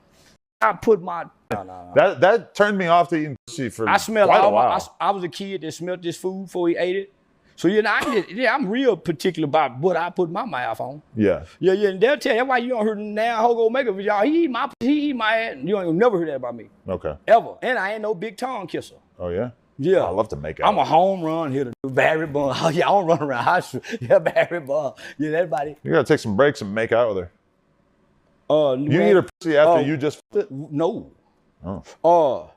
I put my... No. That turned me off to eating pussy for quite a while. I was a kid that smelled this food before he ate it. So, I'm real particular about what I put my mouth on. Yeah, and they'll tell you, that's why you don't hear now Hogo Maker for y'all. He eat my ass. You don't never hear that about me. Okay. Ever. And I ain't no big tongue kisser. Oh, yeah? Yeah. I love to make out. I'm a home run hitter. Barry Bun. Oh, yeah, I don't run around high school. Yeah, Barry Bun. Yeah, everybody. You got to take some breaks and make out with her. You man, eat her pussy after you just it? No. Oh.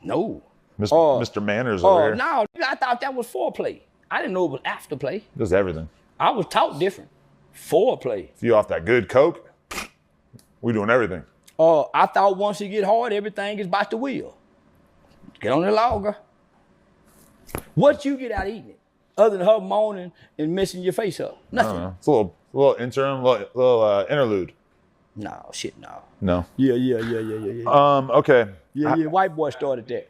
No. Mr. Manners over here. No, I thought that was foreplay. I didn't know it was afterplay. Does everything. I was taught different. Foreplay. If you off that good coke, we doing everything. I thought once it get hard, everything is about the wheel. Get on the logger. What you get out of eating it? Other than her moaning and messing your face up? Nothing. It's a little interim, little interlude. No, shit, no. No. Yeah. Okay. Yeah, white boy started that.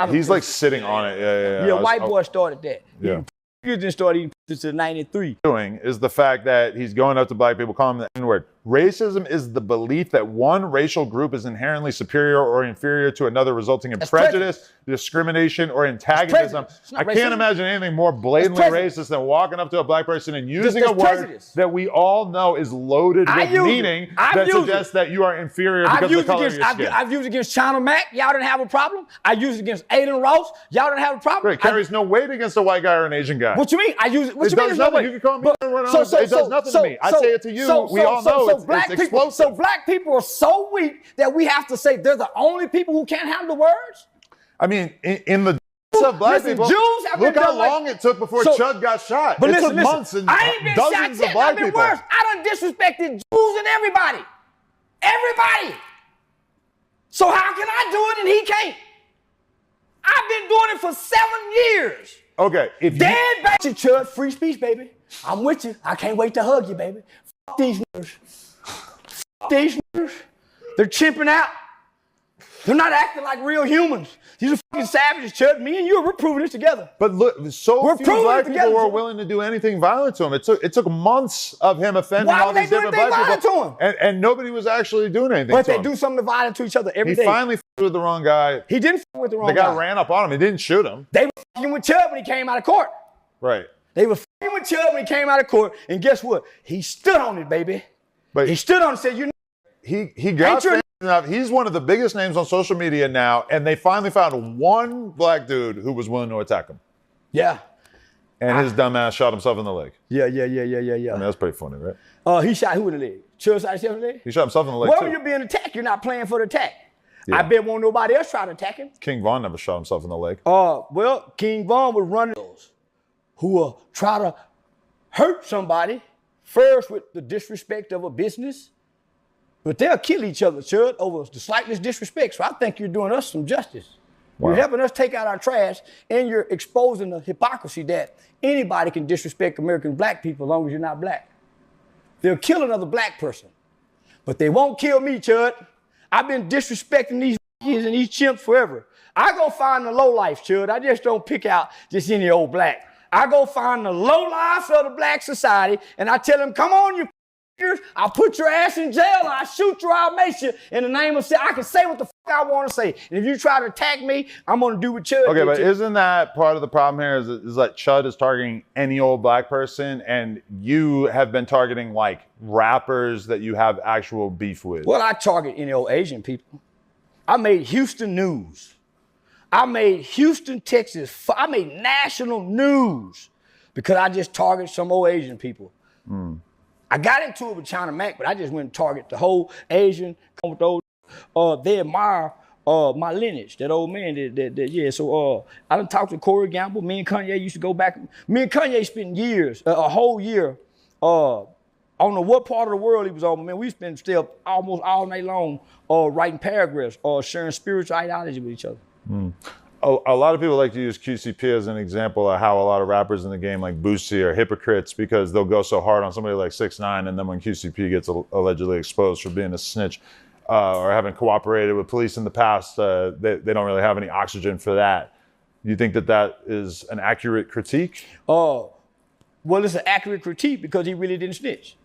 He's like sitting on it. Yeah. White boy started that. Yeah. He didn't start eating since '93. Doing is the fact that he's going up to black people, calling them the N-word. Racism is the belief that one racial group is inherently superior or inferior to another, resulting in That's prejudice, discrimination, or antagonism. I can't imagine anything more blatantly racist than walking up to a black person and using a word that we all know is loaded with meaning that suggests that you are inferior because of the color of your skin. I've used it against China Mac. Y'all didn't have a problem. I used it against Aiden Ross. Y'all didn't have a problem. It carries no weight against a white guy or an Asian guy. What you mean? I use it. What you mean? Does nothing. You can call me. It does nothing to me. I say it to you. We all know it's explosive. So black people are so weak that we have to say they're the only people who can't handle the words? I mean, in the of black people, Jews have look been how long it took before Chud got shot. But it took months and I ain't been dozens shot of black I've been people. Worse. I done disrespected Jews and everybody. Everybody. So how can I do it and he can't? I've been doing it for 7 years. Okay. If Dead baby. Chud, free speech, baby. I'm with you. I can't wait to hug you, baby. Fuck these niggas. Fuck these niggas. They're chimping out. They're not acting like real humans. These are fucking savages, Chud. Me and you, we're proving this together. But look, so few black people were willing to do anything violent to him. It took months of him offending all these different black people. And nobody was actually doing anything but to they him. do something violent to each other every day. He finally f***ed with the wrong guy. He didn't f*** with the wrong guy. The guy ran up on him. He didn't shoot him. They were f***ing with Chud when he came out of court. Right. They were f***ing with Chud when he came out of court. And guess what? He stood on it, baby. But he stood on it and said, you know. He got enough. He's one of the biggest names on social media now, and they finally found one black dude who was willing to attack him. Yeah. And his dumb ass shot himself in the leg. Yeah. I mean, that's pretty funny, right? He shot who in the leg? Chud shot himself in the leg? He shot himself in the leg, well, too. when you're being attacked, you're not playing for the attack. Yeah. I bet won't nobody else try to attack him. King Von never shot himself in the leg. Well, King Von was running those who will try to hurt somebody first with the disrespect of a business. But they'll kill each other, Chud, over the slightest disrespect. So I think you're doing us some justice. Wow. You're helping us take out our trash, and you're exposing the hypocrisy that anybody can disrespect American black people as long as you're not black. They'll kill another black person, but they won't kill me, Chud. I've been disrespecting these kids and these chimps forever. I go find the lowlife, Chud. I just don't pick out just any old black. I go find the lowlife of the black society, and I tell them, come on, you I'll put your ass in jail. I'll shoot you. I'll make you. In the name of, I can say what the fuck I want to say. And if you try to attack me, I'm going to do what Chud did. Okay, but isn't that part of the problem here is like Chud is targeting any old black person, and you have been targeting like rappers that you have actual beef with? Well, I target any old Asian people. I made Houston news. I made Houston, Texas. I made national news because I just target some old Asian people. I got into it with China Mac, but I just went and target the whole Asian. They admire my lineage, that old man. So I done talked to Corey Gamble. Me and Kanye used to go back. Me and Kanye spent years, a whole year. I don't know what part of the world he was on, but man, we spent still almost all night long writing paragraphs or sharing spiritual ideology with each other. A lot of people like to use QCP as an example of how a lot of rappers in the game like Boosie are hypocrites because they'll go so hard on somebody like 6ix9ine, and then when QCP gets allegedly exposed for being a snitch or having cooperated with police in the past, they don't really have any oxygen for that. You think that is an accurate critique? Well, it's an accurate critique because he really didn't snitch.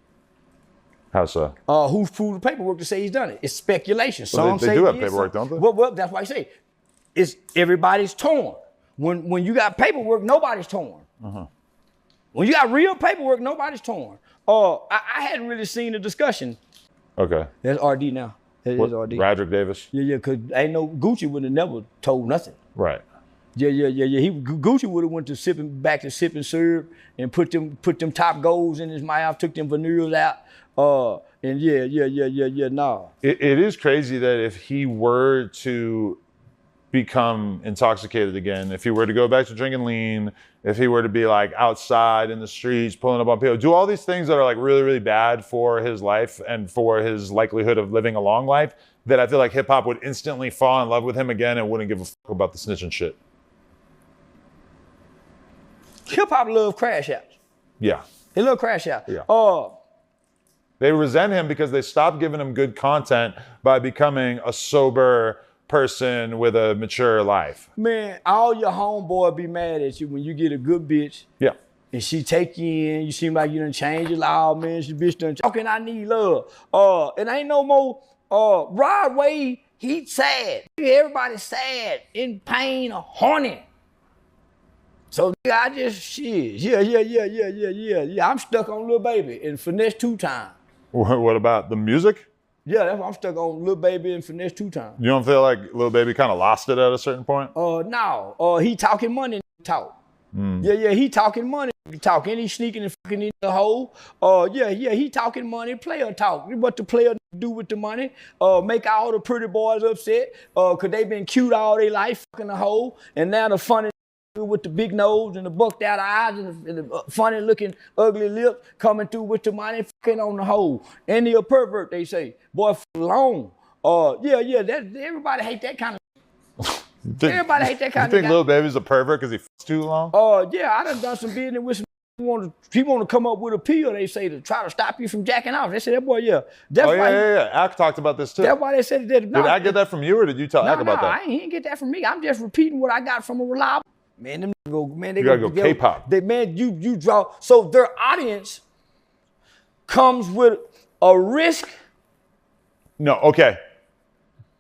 How so? Who's proved the paperwork to say he's done it? It's speculation. Well, they do have paperwork, don't they? Well, that's why I say everybody's torn. When you got paperwork, nobody's torn. When you got real paperwork, nobody's torn. I hadn't really seen the discussion. Okay. That's RD now. That is RD. Radrick Davis? Yeah, because ain't no Gucci would have never told nothing. Right. Yeah. Gucci would have went to back to sipping syrup and put them top golds in his mouth, took them veneers out. Nah. It is crazy that if he were to become intoxicated again, if he were to go back to drinking lean, if he were to be like outside in the streets, pulling up on people, do all these things that are like really, really bad for his life and for his likelihood of living a long life, that I feel like hip hop would instantly fall in love with him again and wouldn't give a fuck about the snitching shit. Hip hop love crash outs. Yeah. They love crash outs. Yeah. They resent him because they stopped giving him good content by becoming a sober person with a mature life. Man, all your homeboy be mad at you when you get a good bitch. Yeah. and she take you in. You seem like you done changed your life, man. She bitch done talking. I need love. And ain't no more. Rod Wave, he sad. Everybody sad, in pain, or horny. So I just shit. Yeah. I'm stuck on Lil Baby and Finesse 2 Times. What about the music? Yeah, that's why I'm stuck on Lil Baby and Finesse 2 Times. You don't feel like Lil Baby kind of lost it at a certain point? No. He talking money talk. Yeah, he talking money talk. And he sneaking and fucking in the hole. He talking money, player talk. What the player do with the money? Make all the pretty boys upset. Cause they been cute all their life, fucking the hole. And now the funny with the big nose and the bucked out eyes and the funny looking ugly lip coming through with the money, fucking on the hole. And he a pervert, they say. Boy, long. Everybody hate that kind of. Everybody hate that kind of. You think Lil Baby's a pervert because he fucks too long? I done some business with some. He want to come up with a pill, they say, to try to stop you from jacking off. They said, that boy, yeah. That's yeah. Ak talked about this too. That's why they said that. Did I get that from you or did you tell Ak about that? He didn't get that from me. I'm just repeating what I got from a reliable. Man, them go, man, they gotta go K-pop. You draw. So their audience comes with a risk. No, okay.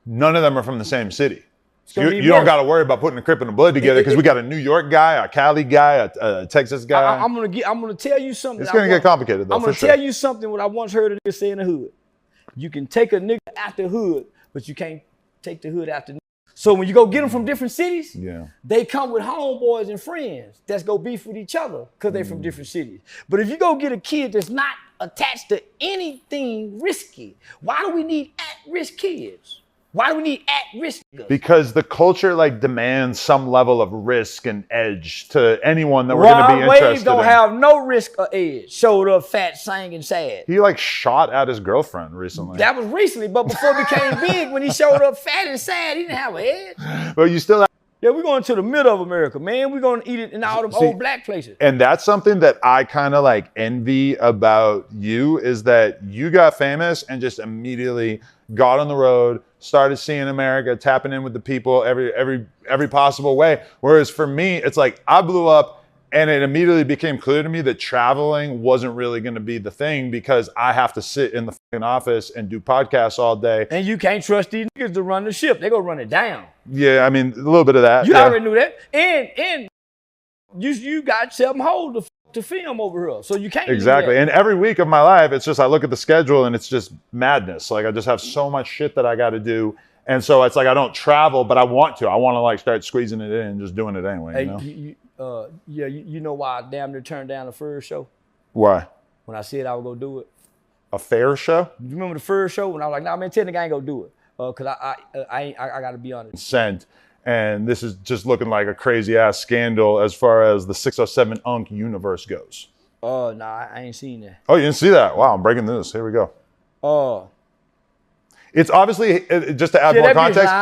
None of them are from the same city. You don't worse. got to worry about putting a Crip and a Blood together because we got a New York guy, a Cali guy, a Texas guy. I'm gonna tell you something. It's gonna get complicated though. I'm gonna tell you something what I once heard a nigga say in the hood. You can take a nigga out the hood, but you can't take the hood out the. So when you go get them from different cities, they come with homeboys and friends that's go beef with each other because they from different cities. But if you go get a kid that's not attached to anything risky, why do we need at-risk kids? Why do we need at-risk niggas? Because the culture like demands some level of risk and edge to anyone that we're going to be interested in. Wave don't have no risk or edge. Showed up fat, sang, and sad. He like shot at his girlfriend recently. That was recently, but before it became big, when he showed up fat and sad, he didn't have an edge. But you still have. Yeah, we're going to the middle of America, man. We're going to eat it in all them old black places. And that's something that I kind of like envy about you is that you got famous and just immediately got on the road, started seeing America, tapping in with the people every possible way. Whereas for me, it's like I blew up and it immediately became clear to me that traveling wasn't really going to be the thing because I have to sit in the fucking office and do podcasts all day. And you can't trust these niggas to run the ship. They gonna run it down. Yeah, I mean, a little bit of that. You already knew that. And you got 7 holes to film over here. So you can't Exactly. do that. And every week of my life, it's just I look at the schedule and it's just madness. Like I just have so much shit that I got to do. And so it's like I don't travel, but I want to. I want to like start squeezing it in and just doing it anyway. Hey, you know why I damn near turned down the first show? Why? When I said I was gonna do it. A fair show? You remember the first show when I was like, nah, man, technically I ain't gonna do it. Cause I gotta be honest. Consent. And this is just looking like a crazy ass scandal as far as the 607 Unk universe goes. Nah, I ain't seen that. Oh, you didn't see that? Wow, I'm breaking news. Here we go. It's obviously, just to add more context,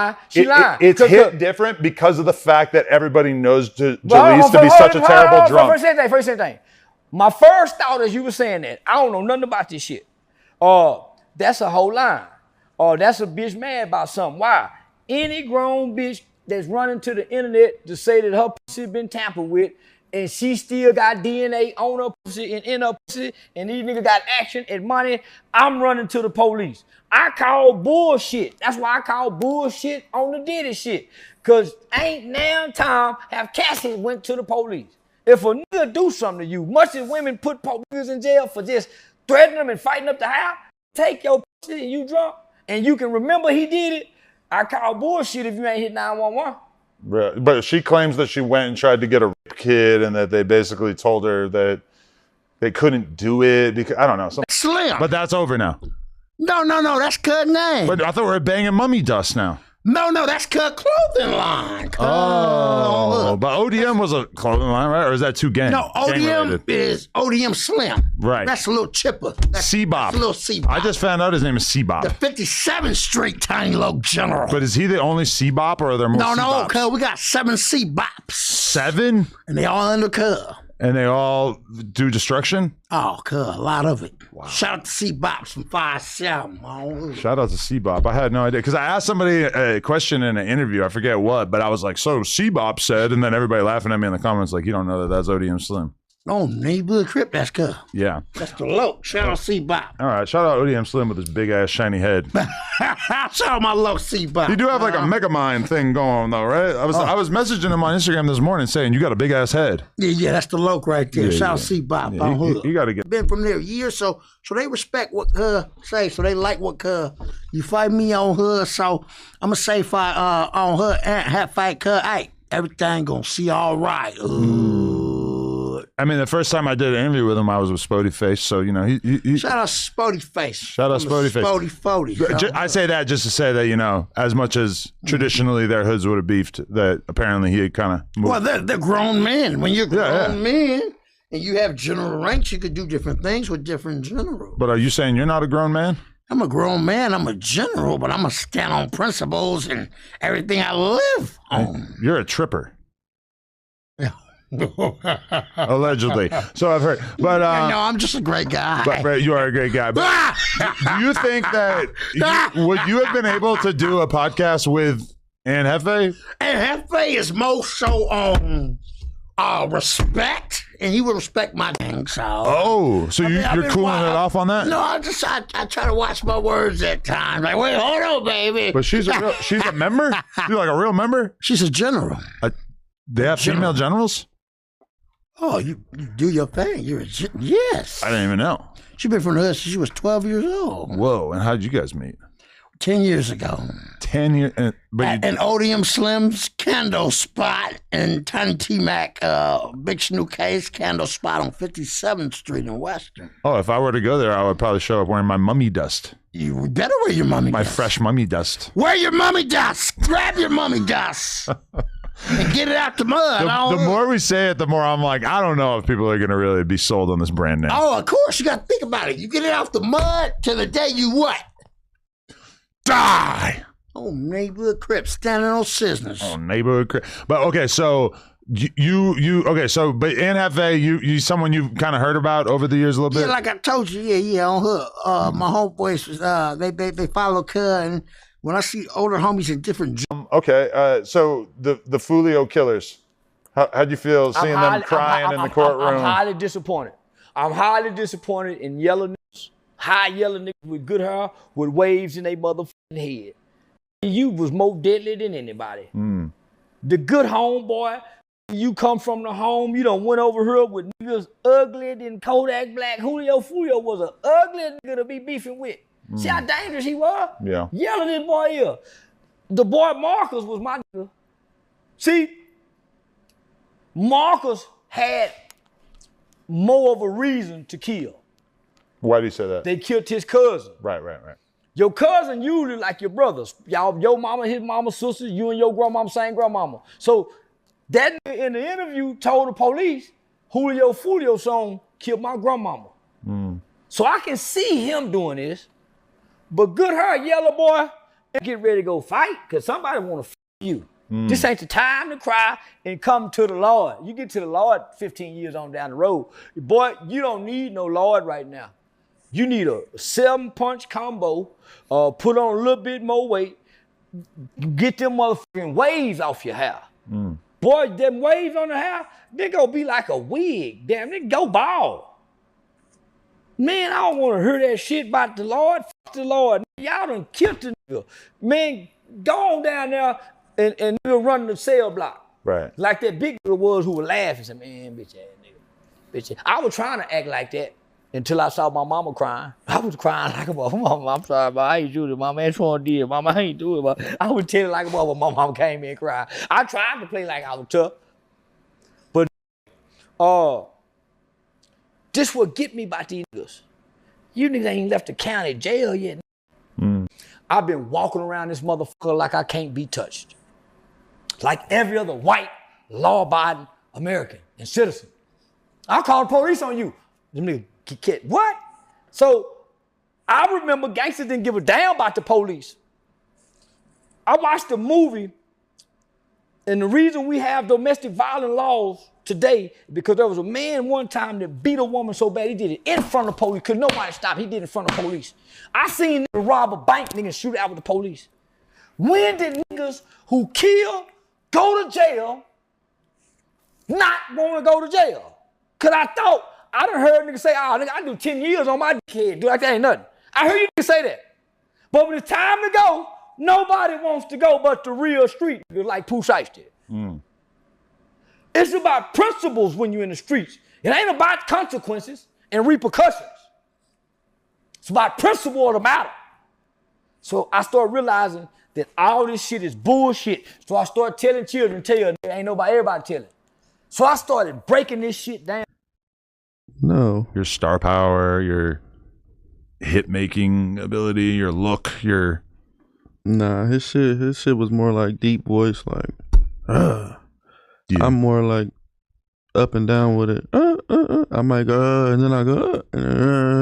it's hit different because of the fact that everybody knows Jaleese to be such a terrible drunk. First thing. My first thought as you were saying that, I don't know nothing about this shit. That's a whole line. That's a bitch mad about something. Why? Any grown bitch that's running to the internet to say that her pussy been tampered with and she still got DNA on her pussy and in her pussy and these niggas got action and money, I'm running to the police. I call bullshit. That's why I call bullshit on the Diddy shit. Cause ain't now time have Cassie went to the police. If a nigga do something to you, much as women put niggas in jail for just threatening them and fighting up the house, take your pussy and you drunk and you can remember he did it, I call bullshit if you ain't hit 911. But she claims that she went and tried to get a rape kid and that they basically told her that they couldn't do it because, I don't know. Slim. But that's over now. No, that's Cud name. But I thought we were banging mummy dust now. No, that's Cud clothing line. Oh, but ODM was a clothing line, right? Or is that too gang? No, ODM is ODM Slim. Right. That's a little chipper. That's C-Bop. a little C-Bop. I just found out his name is C-Bop. The 57th Street Tiny Low General. But is he the only C-Bop or are there more No, C-Bops? Cud, we got 7 C-Bops. 7? And they all under Cud. And they all do destruction? Oh, Cud, a lot of it. Wow. Shout out to C-Bops from 5-7. Oh. Shout out to C-Bop. I had no idea. Because I asked somebody a question in an interview. I forget what. But I was like, so C-Bop said. And then everybody laughing at me in the comments like, you don't know that that's ODM Slim. Oh, neighborhood crip, that's good. Yeah. That's the low. Shout out C-Bop. All right. Shout out ODM Slim with his big ass shiny head. Shout out my low C-Bop. You do have like a Megamind thing going on though, right? I was messaging him on Instagram this morning saying you got a big ass head. Yeah, that's the low right there. Yeah, Shout out C-Bop on hood. You got to get. Been from there years, so they respect what say, so they like what you fight me on her, so I'm gonna say fight on her and have fight hey, everything gonna see all right. I mean, the first time I did an interview with him, I was with Spody Face, so you know he shout out Spody Face. Shout out Spody Face. Spody. I say that just to say that, you know, as much as traditionally their hoods would have beefed, that apparently he had kind of moved. Well, they're grown men. When you're grown men and you have general ranks, you could do different things with different generals. But are you saying you're not a grown man? I'm a grown man. I'm a general, but I'm going to stand on principles and everything I live on. You're a tripper. Allegedly. So I've heard. But no, I'm just a great guy. But you are a great guy. But do you think that would you have been able to do a podcast with Ann Jefe? And Jefe is more so on respect, and he would respect my thing. So you're cooling it off on that? No, I try to watch my words at times. Like, wait, hold on, baby. But she's a member? She's like a real member? She's a general. They have female generals? Oh, you do your thing. Yes. I didn't even know. She been from the hood since she was 12 years old. Whoa, and how did you guys meet? 10 years ago. 10 years? At an ODM Slim's candle spot in Tiny T-Mac, Big Snoo Case candle spot on 57th Street in Western. Oh, if I were to go there, I would probably show up wearing my mummy dust. You better wear your mummy dust. My fresh mummy dust. Wear your mummy dust. Grab your mummy dust. And get it out the mud. The more we say it, the more I'm like, I don't know if people are going to really be sold on this brand name. Oh, of course. You got to think about it. You get it off the mud till the day you what? Die. Oh, neighborhood crip standing on scissors. Oh, neighborhood crip. But okay, so but Ann Jefe, you someone you've kind of heard about over the years a little bit? Yeah, like I told you, on her. My homeboys, they follow Chud, and when I see older homies in different okay, so the Fulio killers, how'd you feel seeing them crying in the courtroom? I'm highly disappointed. I'm highly disappointed in yellow niggas, high yellow niggas with good hair, with waves in their motherfucking head. You was more deadly than anybody. The good homeboy, you come from the home, you done went over here with niggas uglier than Kodak Black. Julio Fulio was an ugly nigga to be beefing with. See how dangerous he was? Yeah. Yelling this boy here. The boy Marcus was my nigga. See, Marcus had more of a reason to kill. Why do you say that? They killed his cousin. Right. Your cousin usually like your brothers. Y'all, your mama, his mama, sisters, you and your grandmama, same grandmama. So that nigga in the interview told the police, Julio Fulio son killed my grandmama. So I can see him doing this. But good hair, yellow boy, get ready to go fight, because somebody want to you. This ain't the time to cry and come to the Lord. You get to the Lord 15 years on down the road. Boy, you don't need no Lord right now. You need a 7-punch combo, put on a little bit more weight, get them motherfucking waves off your hair. Boy, them waves on the hair, they gonna be like a wig. Damn, they go bald. Man, I don't want to hear that shit about the Lord. Fuck the Lord. Y'all done killed the nigga. Man, go on down there and nigga run the cell block. Right. Like that big nigga was who was laughing. Said, man, bitch ass nigga. Bitch ass. I was trying to act like that until I saw my mama crying. I was crying like a mother. Mama, I'm sorry, but I ain't do it. Mama, that's what I did. Mama, I ain't do it. But I was telling like a mother. My mama came in and cried. I tried to play like I was tough. But this what get me about these niggas. You niggas ain't left the county jail yet. I've been walking around this motherfucker like I can't be touched. Like every other white, law-abiding American and citizen. I'll call the police on you. Them niggas get what? So I remember gangsters didn't give a damn about the police. I watched a movie, and the reason we have domestic violence laws today because there was a man one time that beat a woman so bad he did it in front of the police because nobody stopped. He did it in front of the police. I seen niggas rob a bank, niggas shoot out with the police. When did niggas who kill go to jail not want to go to jail? Cause I thought, I done heard niggas say, oh, nigga, I do 10 years on my kid. Dude, like that ain't nothing. I heard you niggas say that. But when it's time to go, nobody wants to go but the real street niggas like Pooh Shiesty did. It's about principles when you're in the streets. It ain't about consequences and repercussions. It's about principle of the matter. So I started realizing that all this shit is bullshit. So I started telling children, ain't everybody telling. So I started breaking this shit down. No. Your star power, your hit making ability, your look, your... Nah, his shit was more like deep voice, like, yeah. I'm more like up and down with it. I might go, and then I go,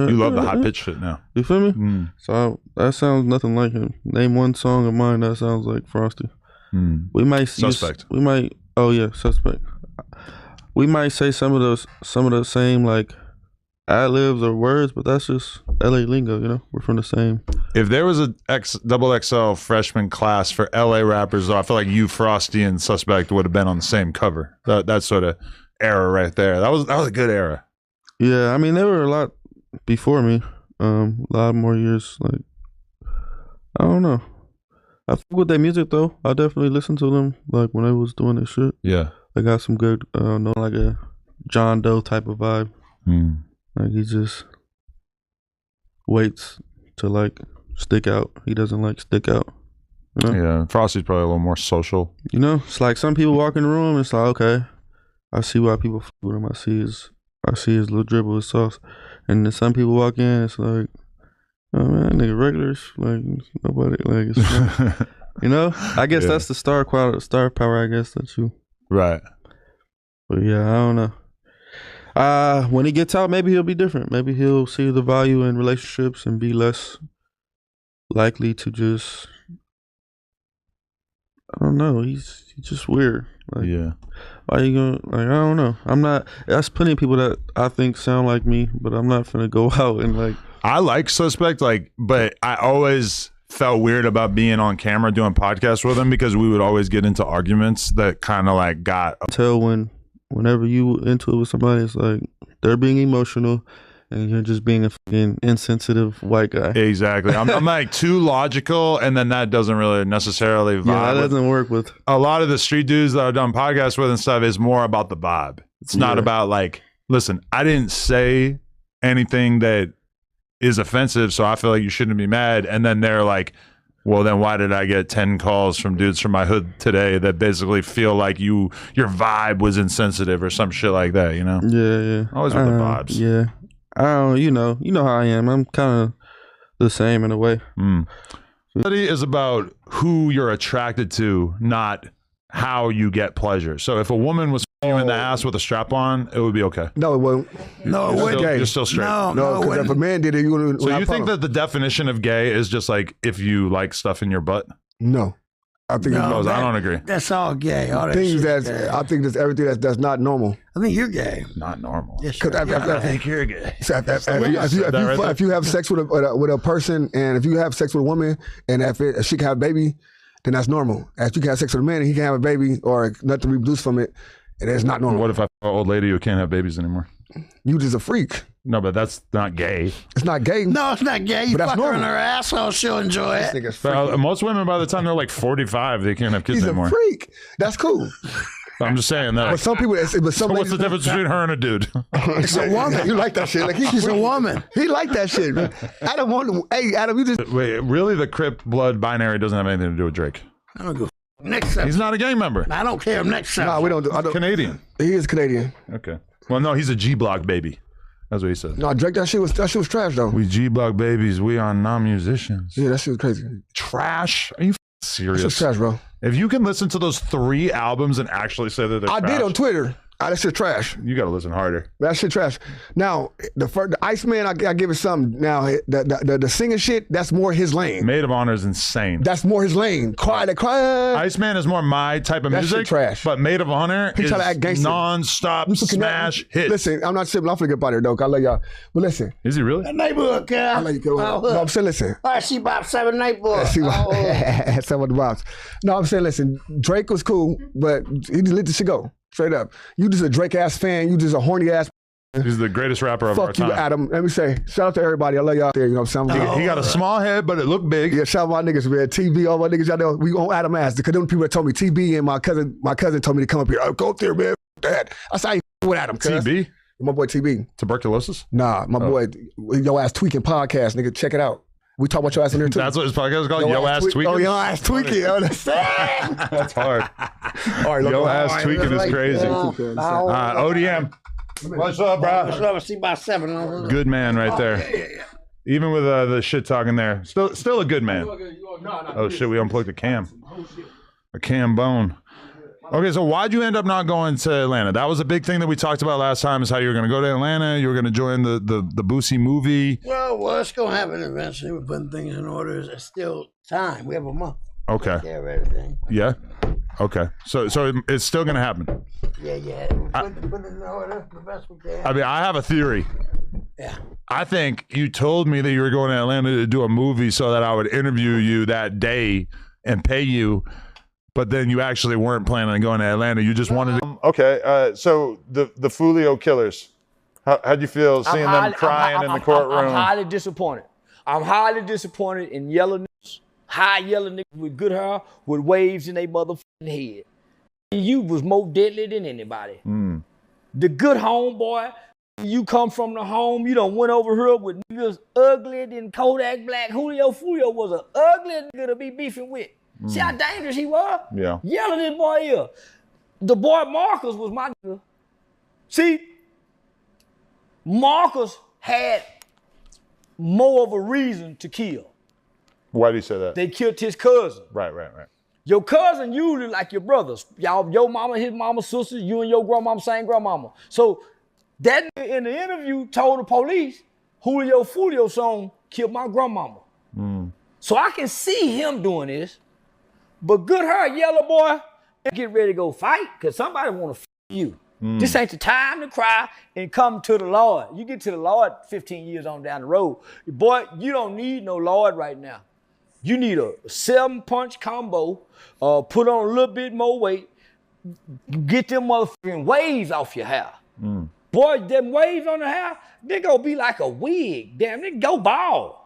You love the high pitch shit now. You feel me? So that sounds nothing like him. Name one song of mine that sounds like Frosty. We might Suspect. Suspect. We might say some of the same like ad-libs or words, but that's just LA lingo, you know? We're from the same. If there was a double XL freshman class for LA rappers, though, I feel like you, Frosty, and Suspect would have been on the same cover. That sort of era right there. That was a good era. Yeah, I mean, they were a lot before me. A lot more years. Like, I don't know. I fuck with their music though. I definitely listened to them like when they was doing this shit. Yeah, they got some good, like a John Doe type of vibe. Like he just waits to like stick out. He doesn't like stick out. You know? Yeah, Frosty's probably a little more social. You know, it's like some people walk in the room. It's like, okay, I see why people fuck with him. I see his little dribble, his sauce. And then some people walk in. It's like, oh man, that nigga regulars. Like nobody. Like it's you know. I guess that's the star power. I guess that you. Right. But yeah, I don't know. When he gets out, maybe he'll be different. Maybe he'll see the value in relationships and be less likely to just, I don't know, he's just weird. Like, yeah. Why you gonna, like, I don't know. I'm not, there's plenty of people that I think sound like me, but I'm not finna go out and like. I like Suspect, like, but I always felt weird about being on camera doing podcasts with him because we would always get into arguments that kind of like got. Whenever you into it with somebody, it's like they're being emotional and you're just being a fucking insensitive white guy. Exactly. I'm like too logical, and then that doesn't really necessarily vibe. Yeah, that doesn't work with. A lot of the street dudes that I've done podcasts with and stuff is more about the vibe. It's not about like, listen, I didn't say anything that is offensive, so I feel like you shouldn't be mad. And then they're like, well, then why did I get 10 calls from dudes from my hood today that basically feel like your vibe was insensitive or some shit like that, you know? Yeah. Always with the vibes. Yeah. I don't, you know how I am. I'm kind of the same in a way. Study is about who you're attracted to, not how you get pleasure. So if a woman was you in the ass with a strap on, it would be okay. No, it won't. No, it wouldn't. You're still straight. No, because if a man did it, you would. So you think that the definition of gay is just like if you like stuff in your butt? No, I think I don't agree. That's all gay. All that things shit's that's gay. I think that's everything that's not normal. I think you're gay. Not normal. Yes, I think you're gay. If you have sex with a person, and if you have sex with a woman, and if she can have a baby, then that's normal. If you can have sex with a man, and he can have a baby or nothing reproduce from it. It is not normal. What if I have an old lady who can't have babies anymore? You just a freak. No, but that's not gay. It's not gay. No, it's not gay. You But that's fuck her in normal. her asshole, she'll enjoy it. This nigga's freaky. But most women, by the time they're like 45, they can't have kids He's anymore. a freak. That's cool. I'm just saying that. But some people, but some So what's the ladies- difference between her and a dude? It's a woman. You like that shit? Like She's a woman. He like that shit. Man. Adam want. Hey, Adam, you just. Wait, really? The Crip blood binary doesn't have anything to do with Drake. I don't go. Next up. He's not a gang member. I don't care. Next up. Nah, we don't. I don't. Canadian. He is Canadian. Okay. Well, no, he's a G Block baby. That's what he said. No, Drake, that shit was trash though. We G Block babies. We are non-musicians. Yeah, that shit was crazy. Trash? Are you serious? That shit's trash, bro. If you can listen to those 3 albums and actually say that they're I trash, did on Twitter. That shit trash. you got to listen harder. That shit trash. Now the Iceman, I give it something. Now the singing shit, that's more his lane. Maid of Honor is insane. That's more his lane. Cry. Iceman is more my type of That music. shit trash. But Maid of Honor He is try to act gangster. non-stop smash hits. Listen, I'm not sipping. I'm finna get out of here, though. I love y'all. But listen, Is he really? Neighborhood girl. I love you. Kid. Oh, No, I'm saying, listen. all right, she about 7 neighborhood. See what? Some of the vibes. No, I'm saying, listen. Drake was cool, but he just let the shit go. Straight up. You just a Drake ass fan. You just a horny ass He's the greatest rapper of our Fuck you, time. Adam. Let me say, shout out to everybody. I love y'all out there. You know what I'm saying? He got a small head, but it looked big. Yeah, shout out my niggas, man. TB, all my niggas out there. We on Adam ass. Because them people that told me TB and my cousin told me to come up here. Oh, go up there, man. Dad. I said, I ain't with Adam. TB? My boy TB. Tuberculosis? Nah, my boy, Yo Ass Tweaking podcast, nigga. Check it out. We talk about your ass in there too. That's what his podcast is called? Yo Ass Tweaking? Oh, Yo Ass Tweaking. That's hard. All right, Yo Ass Tweaking is crazy. ODM. What's up, bro? What's up? I see about 7. Good man right there. Even with the shit talking there. Still a good man. Oh shit, we unplugged a cam. A cam bone. Okay, so why'd you end up not going to Atlanta? That was a big thing that we talked about last time, is how you were going to go to Atlanta, you were going to join the Boosie movie. Well, it's going to happen eventually. We're putting things in order. There's still time. We have a month. Okay. Take care of everything. Yeah? Okay. So it's still going to happen? Yeah. Put it in order the best we can. I mean, I have a theory. Yeah. I think you told me that you were going to Atlanta to do a movie so that I would interview you that day and pay you. But then you actually weren't planning on going to Atlanta. You just wanted to. Okay, so the Fulio killers, how'd you feel seeing them crying in the courtroom? I'm highly disappointed. I'm highly disappointed in yellow niggas, high yellow niggas with good hair, with waves in their motherfucking head. You was more deadly than anybody. The good homeboy, you come from the home, you done went over here with niggas uglier than Kodak Black. Julio Fulio was an ugly nigga to be beefing with. See how dangerous he was? Yeah. Yelling this boy here. The boy Marcus was my nigga. See, Marcus had more of a reason to kill. Why do you say that? They killed his cousin. Right. Your cousin usually like your brothers. Y'all, your mama, his mama, sisters, you and your grandmama, same grandmama. So that nigga in the interview told the police, Julio Fulio's son killed my grandmama. So I can see him doing this. But good hair, yellow boy, get ready to go fight, because somebody want to f you. This ain't the time to cry and come to the Lord. You get to the Lord 15 years on down the road. Boy, you don't need no Lord right now. You need a 7-punch combo, put on a little bit more weight, get them motherfucking waves off your hair. Boy, them waves on the hair, they gonna be like a wig. Damn, they go bald.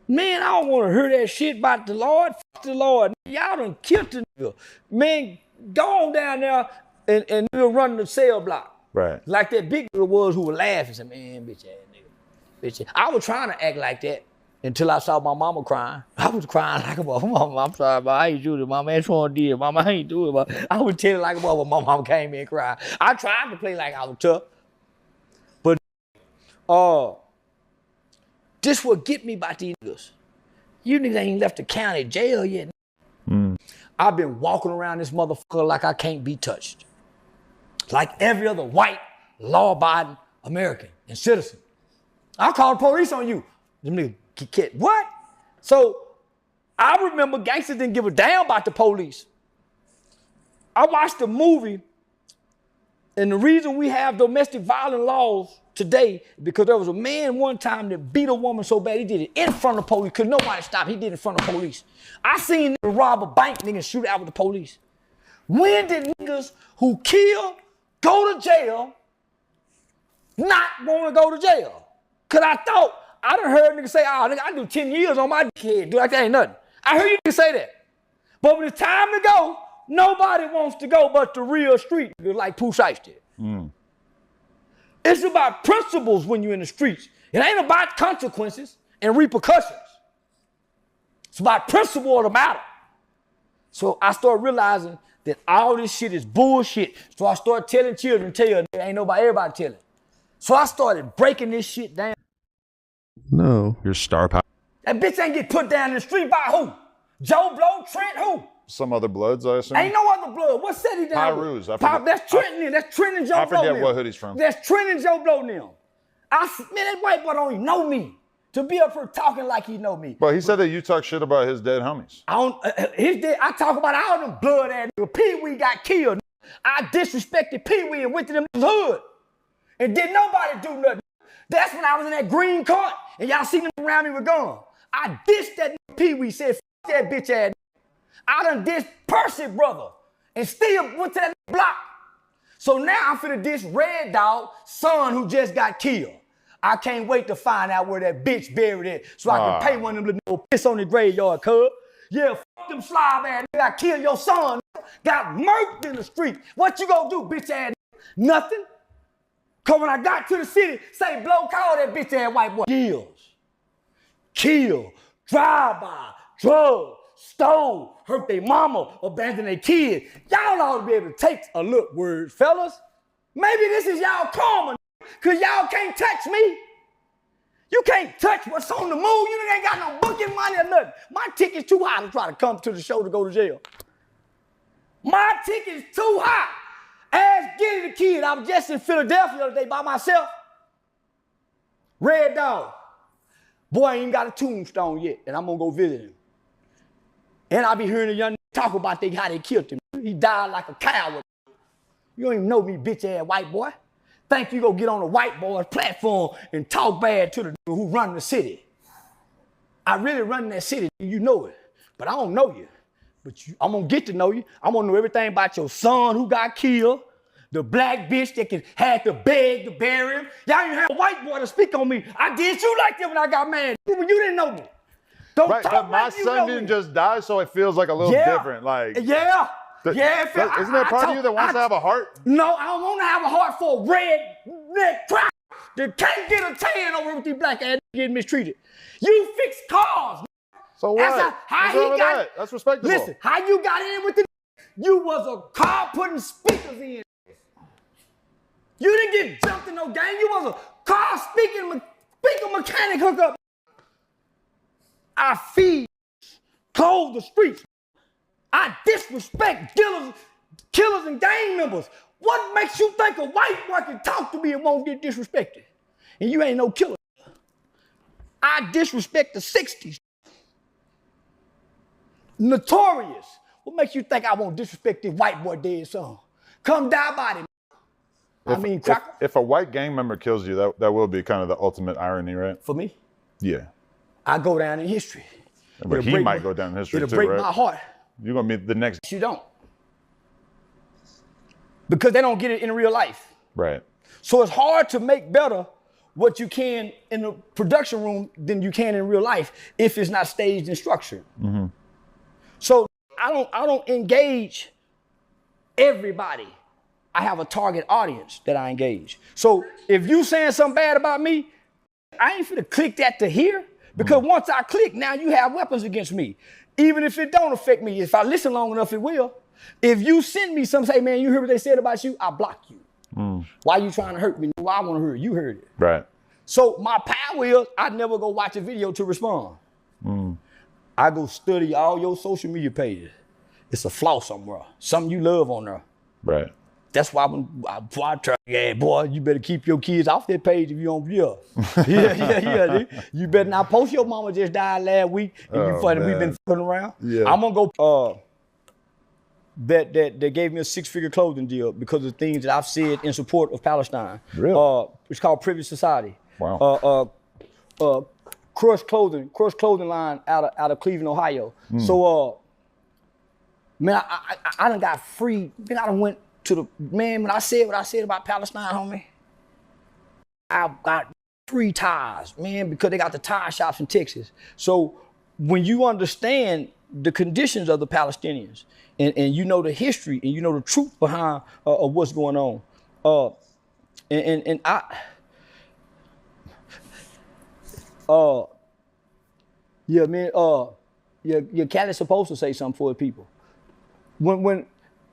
Man, I don't want to hear that shit about the Lord. F the Lord. Y'all done killed the nigga. Man, go on down there and nigga run the cell block. Right. Like that big nigga was who was laughing. Said, man, bitch ass nigga. Bitch ass. I was trying to act like that until I saw my mama crying. I was crying like a mother. Mama, I'm sorry, but I ain't do this. Mama, that's what I did. Mama, I ain't do it. But I was telling like a mother. My mama came in and cried. I tried to play like I was tough. But this what get me about these niggas. You niggas ain't left the county jail yet. I've been walking around this motherfucker like I can't be touched. Like every other white, law-abiding American and citizen. I'll call the police on you. Them niggas get what? So I remember gangsters didn't give a damn about the police. I watched the movie, and the reason we have domestic violence laws today, because there was a man one time that beat a woman so bad he did it in front of the police. Could nobody stop. He did it in front of the police. I seen niggas rob a bank, niggas shoot out with the police. When did niggas who kill go to jail not want to go to jail? Cause I thought, I done heard niggas say, oh, nigga, I do 10 years on my kid. Do like that ain't nothing. I heard you niggas say that. But when it's time to go, nobody wants to go but the real street, like Pooh Shiesty did. It's about principles when you're in the streets. It ain't about consequences and repercussions. It's about principle of the matter. So I started realizing that all this shit is bullshit. So I started telling children, ain't everybody telling. So I started breaking this shit down. No. Your star power. That bitch ain't get put down in the street by who? Joe Blow, Trent, who? Some other Bloods, I assume. Ain't no other blood. What city down there? Pyrus. That's Trent. That's Trent and Joe Blow. I forget what hood he's from. That's Trent and Joe Blow now. Man, that white boy don't even know me. To be up here talking like he know me. But he said that you talk shit about his dead homies. I talk about all them blood ass niggas. Pee-wee got killed. I disrespected Pee-wee and went to them hood. And didn't nobody do nothing. That's when I was in that green cart and y'all seen them around me with guns. I dissed that Pee-wee, said, f that bitch ass. I done dissed Percy brother and still went to that block. So now I'm finna diss Red Dog, son who just got killed. I can't wait to find out where that bitch buried at so I can pay one of them little piss on the graveyard, cuz. Yeah, fuck them slob ass nigga. I killed your son, got murked in the street. What you gonna do, bitch ass nigga? Nothing. Cause when I got to the city, say blow call that bitch ass white boy. Kill, drive-by, drug, stole, hurt their mama, abandon their kid. Y'all ought to be able to take a look, words, fellas. Maybe this is y'all karma, cause y'all can't touch me. You can't touch what's on the moon. You ain't got no booking money or nothing. My ticket's too high to try to come to the show to go to jail. My ticket's too high. Ask Giddy the Kid. I was just in Philadelphia the other day by myself. Red Dog. Boy, I ain't got a tombstone yet, and I'm gonna go visit him. And I be hearing a young talk about how they killed him. He died like a coward. You don't even know me, bitch ass white boy. Think you gonna get on a white boy's platform and talk bad to the dude who run the city. I really run that city, you know it. But I don't know you. But I'm gonna get to know you. I'm gonna know everything about your son who got killed, the black bitch that had to beg to bury him. Y'all even have a white boy to speak on me. I did you like that when I got mad. When you didn't know me. Don't right, talk but my like you son know didn't me. just die, so it feels like a little different. Like Isn't there a part of you that wants to have a heart? No, I don't want to have a heart for a redneck crack that can't get a tan over with these black ass getting mistreated. You fix cars. So what? How he got that? That's respectable. Listen, how you got in with the you was a car putting speakers in. You didn't get jumped in no game. You was a car speaker mechanic hookup. I feed, clothe the streets. I disrespect dealers, killers, and gang members. What makes you think a white boy can talk to me and won't get disrespected? And you ain't no killer. I disrespect the 60s. Notorious. What makes you think I won't disrespect this white boy dead son? Come die by him. Cracker. If a white gang member kills you, that will be kind of the ultimate irony, right? For me? Yeah. I go down in history. But he might go down in history too, right? It'll break my heart. You're going to be the next. You don't. Because they don't get it in real life. Right. So it's hard to make better what you can in the production room than you can in real life if it's not staged and structured. Mm-hmm. So I don't engage everybody. I have a target audience that I engage. So if you saying something bad about me, I ain't finna click that to hear, because once I click, now you have weapons against me. Even if it don't affect me, if I listen long enough, it will. If you send me something, say, man, you heard what they said about you, I block you. Why you trying to hurt me? Why I want to hurt you? You heard it. Right. So my power is I never go watch a video to respond. I go study all your social media pages. It's a flaw somewhere. Something you love on there. Right. That's why before I try, yeah, boy, you better keep your kids off that page if you don't, yeah. You better not post your mama just died last week and you funny, we've been fucking around. Yeah. I'm gonna go, that gave me a 6-figure clothing deal because of the things that I've said in support of Palestine. Really? It's called Privilege Society. Wow. Crush clothing line out of Cleveland, Ohio. So, man, I done got free, man, I done went to the, man, when I said what I said about Palestine, homie, I got free ties, man, because they got the tie shops in Texas. So when you understand the conditions of the Palestinians and you know the history and you know the truth behind of what's going on, yeah, man, your cat is supposed to say something for the people. When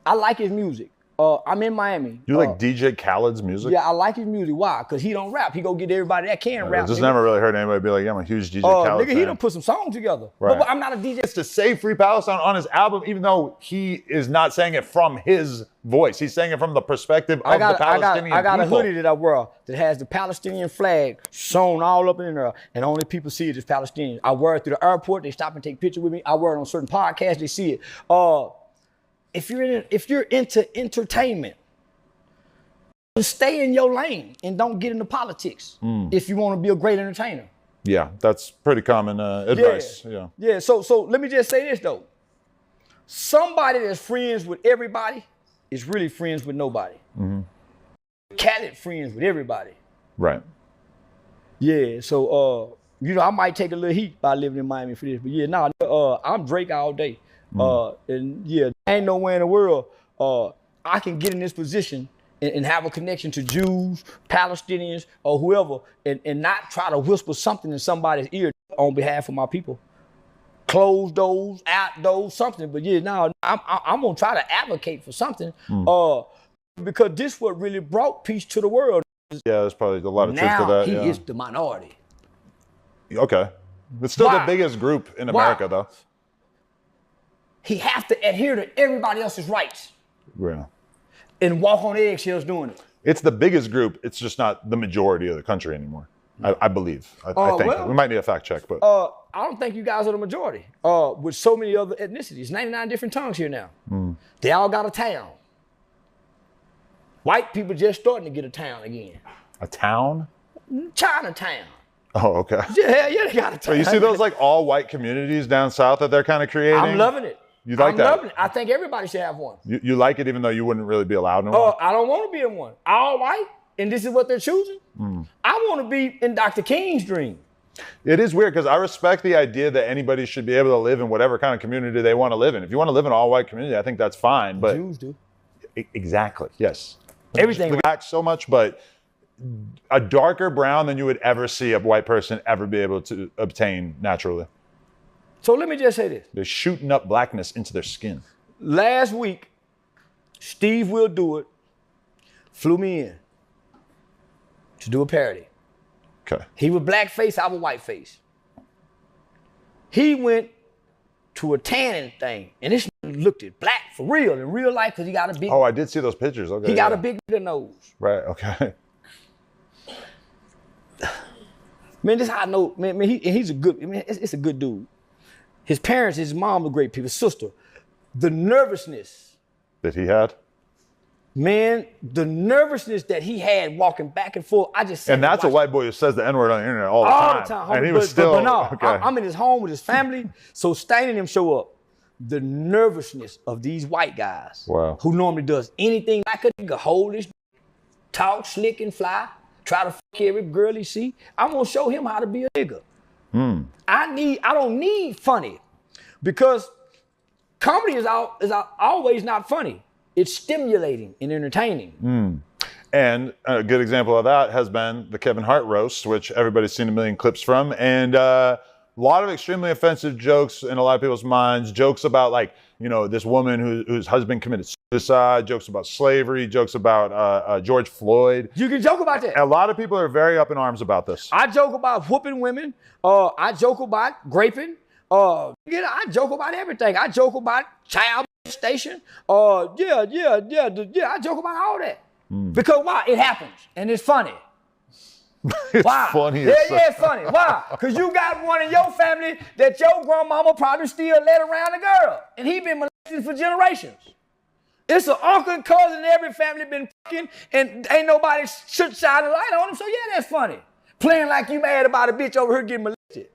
I like his music. I'm in Miami. You like DJ Khaled's music? Yeah, I like his music. Why? Because he don't rap. He go get everybody that can rap. I just never really heard anybody be like, yeah, I'm a huge DJ Khaled nigga, fan. he done put some songs together. Right. But I'm not a DJ. It's to say Free Palestine on his album, even though he is not saying it from his voice. He's saying it from the perspective of the Palestinian people. I got a hoodie that I wear that has the Palestinian flag sewn all up in there, and only people see it as Palestinian. I wear it through the airport. They stop and take pictures with me. I wear it on certain podcasts. They see it. If you're into entertainment, stay in your lane and don't get into politics if you want to be a great entertainer. Yeah, that's pretty common advice. Yeah. So let me just say this though. Somebody that's friends with everybody is really friends with nobody. Khaled friends with everybody. Right. Yeah, so you know, I might take a little heat by living in Miami for this, but yeah, I'm Drake all day. And yeah, ain't nowhere in the world I can get in this position and have a connection to Jews, Palestinians, or whoever, and not try to whisper something in somebody's ear on behalf of my people. Close doors, out doors, something. But yeah, I'm gonna try to advocate for something, because this what really brought peace to the world. Yeah, there's probably a lot of truth Now to that. he Yeah. is the minority. Okay. It's still Why? the biggest group in Why? America, though. He have to adhere to everybody else's rights Yeah. and walk on eggshells doing it. It's the biggest group. It's just not the majority of the country anymore. I believe. I think. well, we might need a fact check, but I don't think you guys are the majority. With so many other ethnicities, 99 different tongues here now. They all got a town. White people just starting to get a town again. a town? Chinatown. Oh, okay. Yeah, they got a town. So you see those like all white communities down south that they're kind of creating? I'm loving it. You like that? I'm loving it. I think everybody should have one. You like it even though you wouldn't really be allowed in one? I don't want to be in one. All white, and this is what they're choosing. I want to be in Dr. King's dream. It is weird because I respect the idea that anybody should be able to live in whatever kind of community they want to live in. If you want to live in an all-white community, I think that's fine. But Jews do. Exactly. Yes. Everything. The back so much, but a darker brown than you would ever see a white person ever be able to obtain naturally. So let me just say this. They're shooting up blackness into their skin. Last week, Steve Will Do It flew me in to do a parody. Okay. He was blackface, I was whiteface. He went to a tanning thing, and this looked at black for real, in real life, because he got a big, Oh, I did see those pictures. Okay. he got a big nose. Right. Okay. Man, this how I know, man, he's a good, man, it's a good dude. His parents, his mom were great people, his sister. The nervousness, That he had. man, the nervousness that he had walking back and forth, I just said, And that's a white boy who says the N-word on the internet all the time. homie. And he was But still no, okay. I'm in his home with his family, so Stain and him show up. The nervousness of these white guys, Wow. who normally does anything like a nigga, hold his, talk slick and fly, try to fuck every girl he see. I'm gonna show him how to be a nigga. I don't need funny, because comedy is always not funny. It's stimulating and entertaining. And a good example of that has been the Kevin Hart roast, which everybody's seen a million clips from. And a lot of extremely offensive jokes in a lot of people's minds. Jokes about, like, you know, this woman whose husband committed suicide. Jokes about slavery. Jokes about George Floyd. You can joke about that. A lot of people are very up in arms about this. I joke about whooping women. I joke about graping. I joke about everything. I joke about child molestation. I joke about all that. Because why? It happens and it's funny. It's Why? funny. Yeah, it's funny. Why? Because you got one in your family that your grandmama probably still let around a girl, and he been molested for generations. It's an uncle and cousin in every family been fucking, and ain't nobody should shine a light on him. So yeah, that's funny. Playing like you mad about a bitch over here getting molested.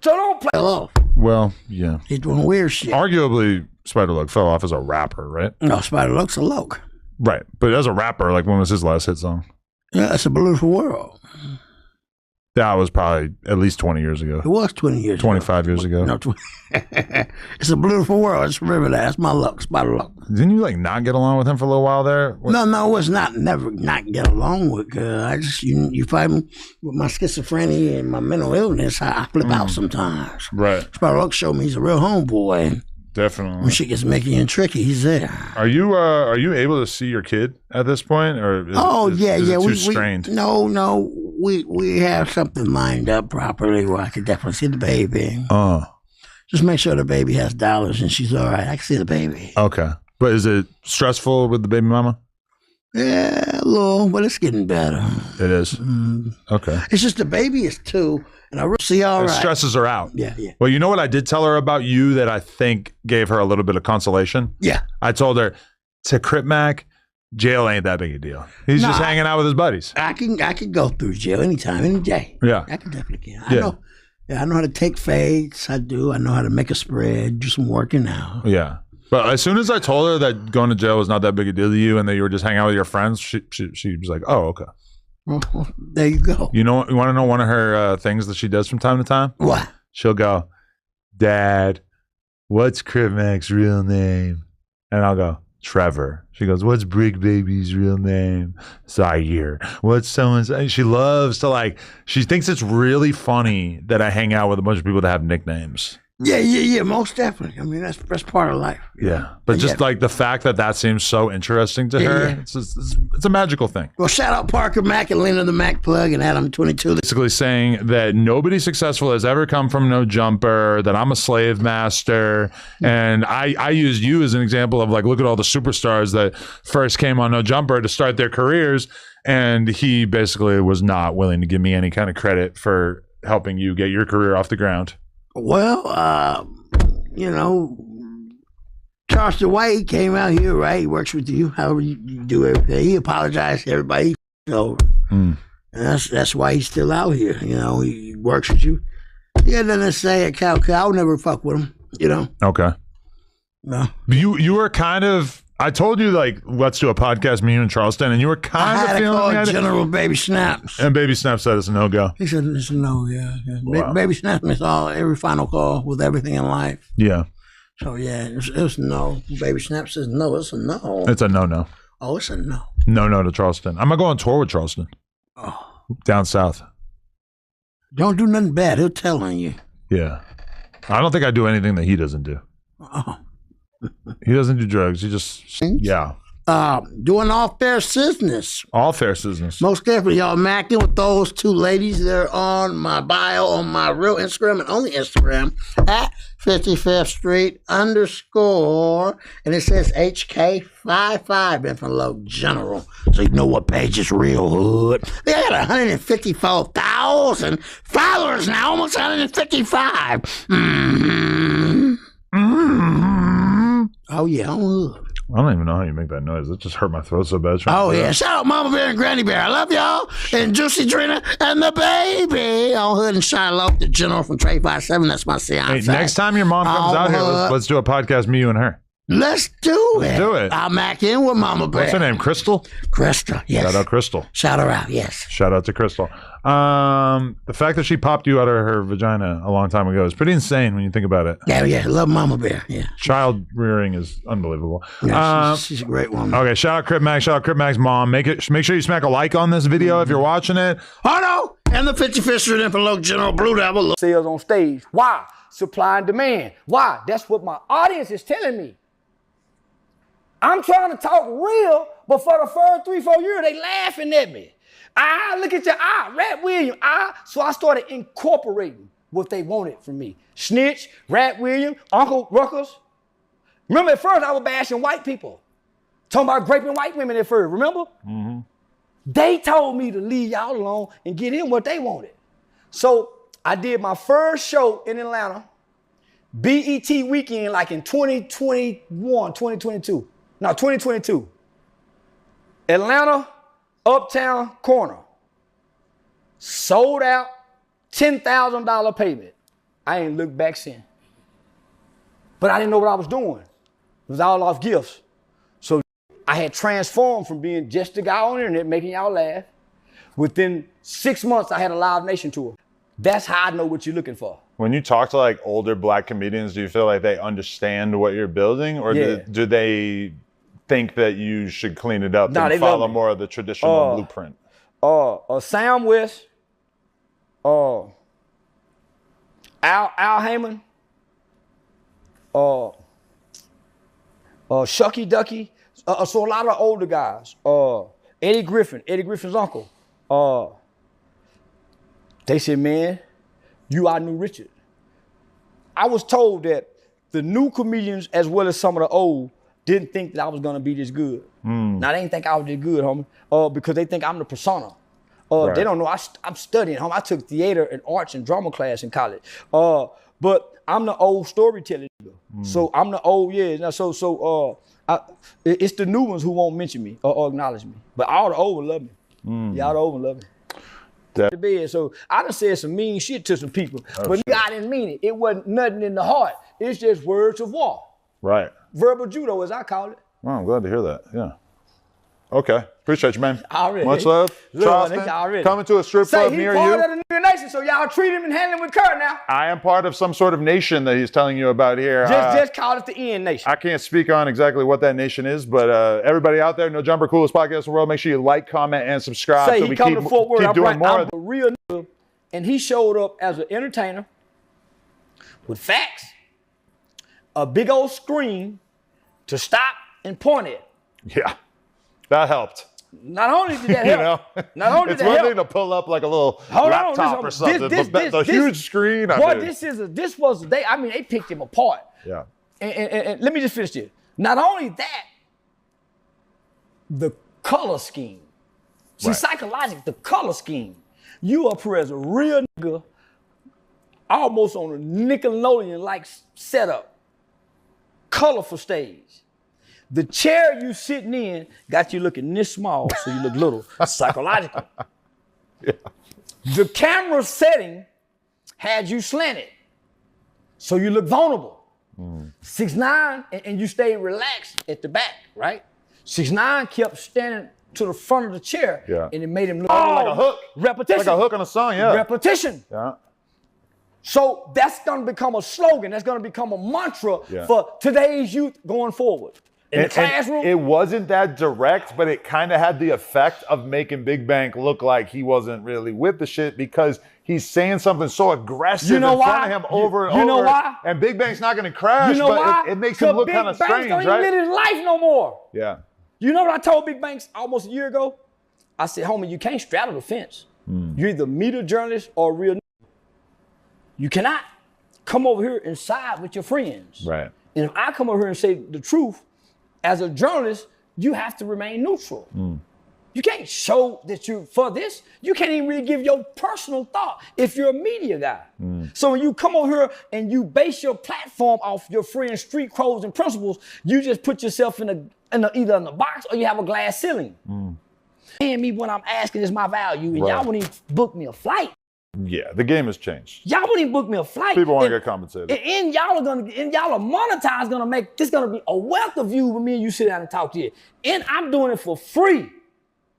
So don't play. Hello. Well, yeah. He's doing weird shit. Arguably, Spider-Loc fell off as a rapper, right? No, Spider-Loc's a loc. Right. But as a rapper, like, when was his last hit song? Yeah, it's a beautiful world. That was probably at least 20 years ago. It was 20 years 25 years ago. No, it's a beautiful world. Just remember that. That's my luck, Spider-Loc. Didn't you, like, not get along with him for a little while there? No, it's not. Never not get along with. I just you find me with my schizophrenia and my mental illness. I flip out sometimes. Right. Spider-Loc showed me he's a real homeboy, and Definitely. when shit gets Mickey and tricky, he's there. Are you able to see your kid at this point, or is it too strained? No, we have something lined up properly where I could definitely see the baby. Just make sure the baby has dollars and she's all right. I can see the baby. Okay. But is it stressful with the baby mama? Yeah, a little, but it's getting better. It is. Okay. It's just the baby is 2, and I really see all The right. stresses are out. Yeah. Well, you know what I did tell her about you that I think gave her a little bit of consolation? Yeah. I told her, to Crip Mac, jail ain't that big a deal. He's just hanging out with his buddies. I can go through jail anytime, any day. Yeah. I can definitely can. I know how to take fades. I do. I know how to make a spread, do some working out. Yeah. But as soon as I told her that going to jail was not that big a deal to you and that you were just hanging out with your friends, she was like, oh, okay. Well, there you go. You want to know one of her things that she does from time to time? What? She'll go, Dad, what's Crip Mac's real name? And I'll go, Trevor. She goes, what's Brick Baby's real name? Zaire. What's someone's? She loves to she thinks it's really funny that I hang out with a bunch of people that have nicknames. Yeah, most definitely. I mean, that's part of life. Yeah, but just the fact that seems so interesting to her, yeah. It's a magical thing. Well, shout out Parker Mack and Lena the Mac Plug and Adam 22. Basically saying that nobody successful has ever come from No Jumper, that I'm a slave master, and I used you as an example of look at all the superstars that first came on No Jumper to start their careers, and he basically was not willing to give me any kind of credit for helping you get your career off the ground. Well, Charleston White came out here, right? He works with you. However you do everything. He apologized to everybody. And that's why he's still out here. He works with you. He had nothing to say at Cal. I'll never fuck with him. Okay. No. You were kind of. I told you let's do a podcast, me and Charleston, and you were kind of feeling call General Baby Snaps. And Baby Snap said it's a no-go. He said it's a no, yeah. Wow. Baby Snaps missed every final call with everything in life. Yeah. So yeah, it was a no. Baby Snap says no, it's a no. It's a no-no. Oh, it's a no. No to Charleston. I'm gonna go on tour with Charleston. Oh. Down south. Don't do nothing bad. He'll tell on you. Yeah. I don't think I do anything that he doesn't do. Oh. He doesn't do drugs. He just, yeah. Doing all fair business. All fair business. Most definitely, y'all macking with those two ladies. They're on my bio on my real Instagram and only Instagram at 55th Street _ and it says HK55 Infinite General. So you know what page is real hood. They got 154,000 followers now, almost 155. Oh yeah, I'm hood. I don't even know how you make that noise. It just hurt my throat so bad. Oh yeah, shout out Mama Bear and Granny Bear. I love y'all. And Juicy Drina and the baby. On Hood and Shiloh, the General from Trade 57. That's my fiance. Hey, next time your mom comes out here, let's do a podcast, me, you, and her. Let's do it. Let's do it. I'll mac in with Mama Bear. What's her name? Crystal? Crystal, yes. Shout out Crystal. Shout her out, yes. Shout out to Crystal. The fact that she popped you out of her vagina a long time ago is pretty insane when you think about it. Yeah. Love Mama Bear, yeah. Child rearing is unbelievable. Yeah, she's a great woman. Okay, shout out Crip Mac. Shout out Crip Mac's mom. Make sure you smack a like on this video if you're watching it. Oh no! And the 55th Street Infinite General Blue Devil. Sales on stage. Why? Supply and demand. Why? That's what my audience is telling me. I'm trying to talk real, but for the first 3-4 years, they laughing at me. Look at your eye, Rat William. So I started incorporating what they wanted from me. Snitch, Rat William, Uncle Ruckus. Remember at first I was bashing white people. Talking about raping white women at first, remember? Mm-hmm. They told me to leave y'all alone and get in what they wanted. So I did my first show in Atlanta, BET weekend, in 2022. Atlanta, Uptown Corner. Sold out, $10,000 payment. I ain't looked back since. But I didn't know what I was doing. It was all off gifts. So I had transformed from being just the guy on the internet making y'all laugh. Within 6 months, I had a Live Nation tour. That's how I know what you're looking for. When you talk to older black comedians, do you feel like they understand what you're building, or do they think that you should clean it up and follow more of the traditional blueprint? Sam West, Al Heyman, Shucky Ducky. So a lot of older guys. Eddie Griffin's uncle. They said, man, you are New Richard. I was told that the new comedians, as well as some of the old, didn't think that I was gonna be this good. Now they didn't think I was this good, homie, because they think I'm the persona. Right. They don't know I'm studying, homie. I took theater and arts and drama class in college. But I'm the old storyteller. So I'm the old, it's the new ones who won't mention me or acknowledge me. But all the old ones love me. Yeah, all the old ones love me. So I done said some mean shit to some people, but I didn't mean it. It wasn't nothing in the heart. It's just words of war. Right. Verbal judo, as I call it. Well, I'm glad to hear that. Yeah. Okay. Appreciate you, man. Already. Much love. Charleston, already. coming to a strip club near you. He's part of the nigga nation, so y'all treat him and handle him with care now. I am part of some sort of nation that he's telling you about here. Just call it the N Nation. I can't speak on exactly what that nation is, but everybody out there, No Jumper, coolest podcast in the world. Make sure you like, comment, and subscribe. Say so he we come to Fort Worth. keep doing more. I'm a real nigga, and he showed up as an entertainer with facts, a big old screen to stop and point at. Yeah, that helped. Not only did that help, not only it's did that one help. thing to pull up like a little laptop or something, but the huge screen. Boy, this was they. I mean, they picked him apart. Yeah. And let me just finish this. Not only that, the color scheme. See, psychologically, the color scheme. You up here as a real nigga, almost on a Nickelodeon-like setup, colorful stage. The chair you sitting in got you looking this small, so you look little. Psychological. Yeah. The camera setting had you slanted, so you look vulnerable. 6'9", and you stayed relaxed at the back, right? 6'9" kept standing to the front of the chair, and it made him look like a hook. Repetition. Like a hook on a song, yeah. Repetition. Yeah. So that's gonna become a slogan. That's gonna become a mantra for today's youth going forward. In the classroom. It wasn't that direct, but it kind of had the effect of making Big Bank look like he wasn't really with the shit because he's saying something so aggressive in front of him over and over. You know why? And Big Bank's not going to crash, you know but why? it makes him look kind of strange, don't right? Even live his life no more. Yeah. You know what I told Big Banks almost a year ago? I said, homie, you can't straddle the fence. You're either a media journalist or a real You cannot come over here and side with your friends. Right. And if I come over here and say the truth, as a journalist, you have to remain neutral. You can't show that you're for this. You can't even really give your personal thought if you're a media guy. So when you come over here and you base your platform off your friends' street codes and principles, you just put yourself either in the box or you have a glass ceiling. Paying me when I'm asking is my value, and y'all wouldn't even book me a flight. Yeah, the game has changed. Y'all wouldn't even book me a flight. People want to get compensated. And y'all are monetized, gonna make this gonna be a wealth of you when me and you sit down and talk to you. And I'm doing it for free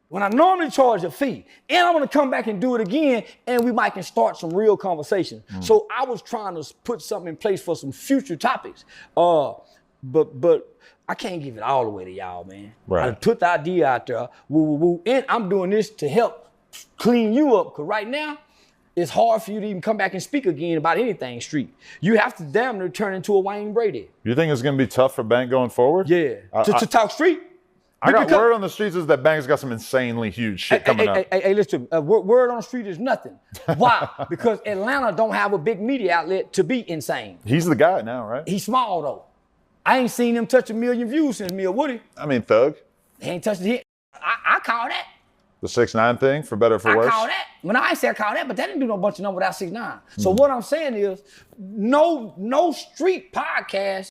when I normally charge a fee. And I'm gonna come back and do it again, and we might can start some real conversation. So I was trying to put something in place for some future topics. But I can't give it all away to y'all, man. Right. I put the idea out there, and I'm doing this to help clean you up, because right now, it's hard for you to even come back and speak again about anything street. You have to damn near turn into a Wayne Brady. You think it's going to be tough for Bank going forward? Yeah. To talk street? I got word on the streets is that Bank's got some insanely huge shit coming up. Hey, listen to me. Word on the street is nothing. Why? Because Atlanta don't have a big media outlet to be insane. He's the guy now, right? He's small, though. I ain't seen him touch 1 million views since Mia Woody. I mean, Thug. He ain't touched it. I call that. The 6ix9ine thing, for better or for worse? I call that. When I say I call that, but that didn't do no bunch of number without 6ix9ine. So what I'm saying is, no street podcast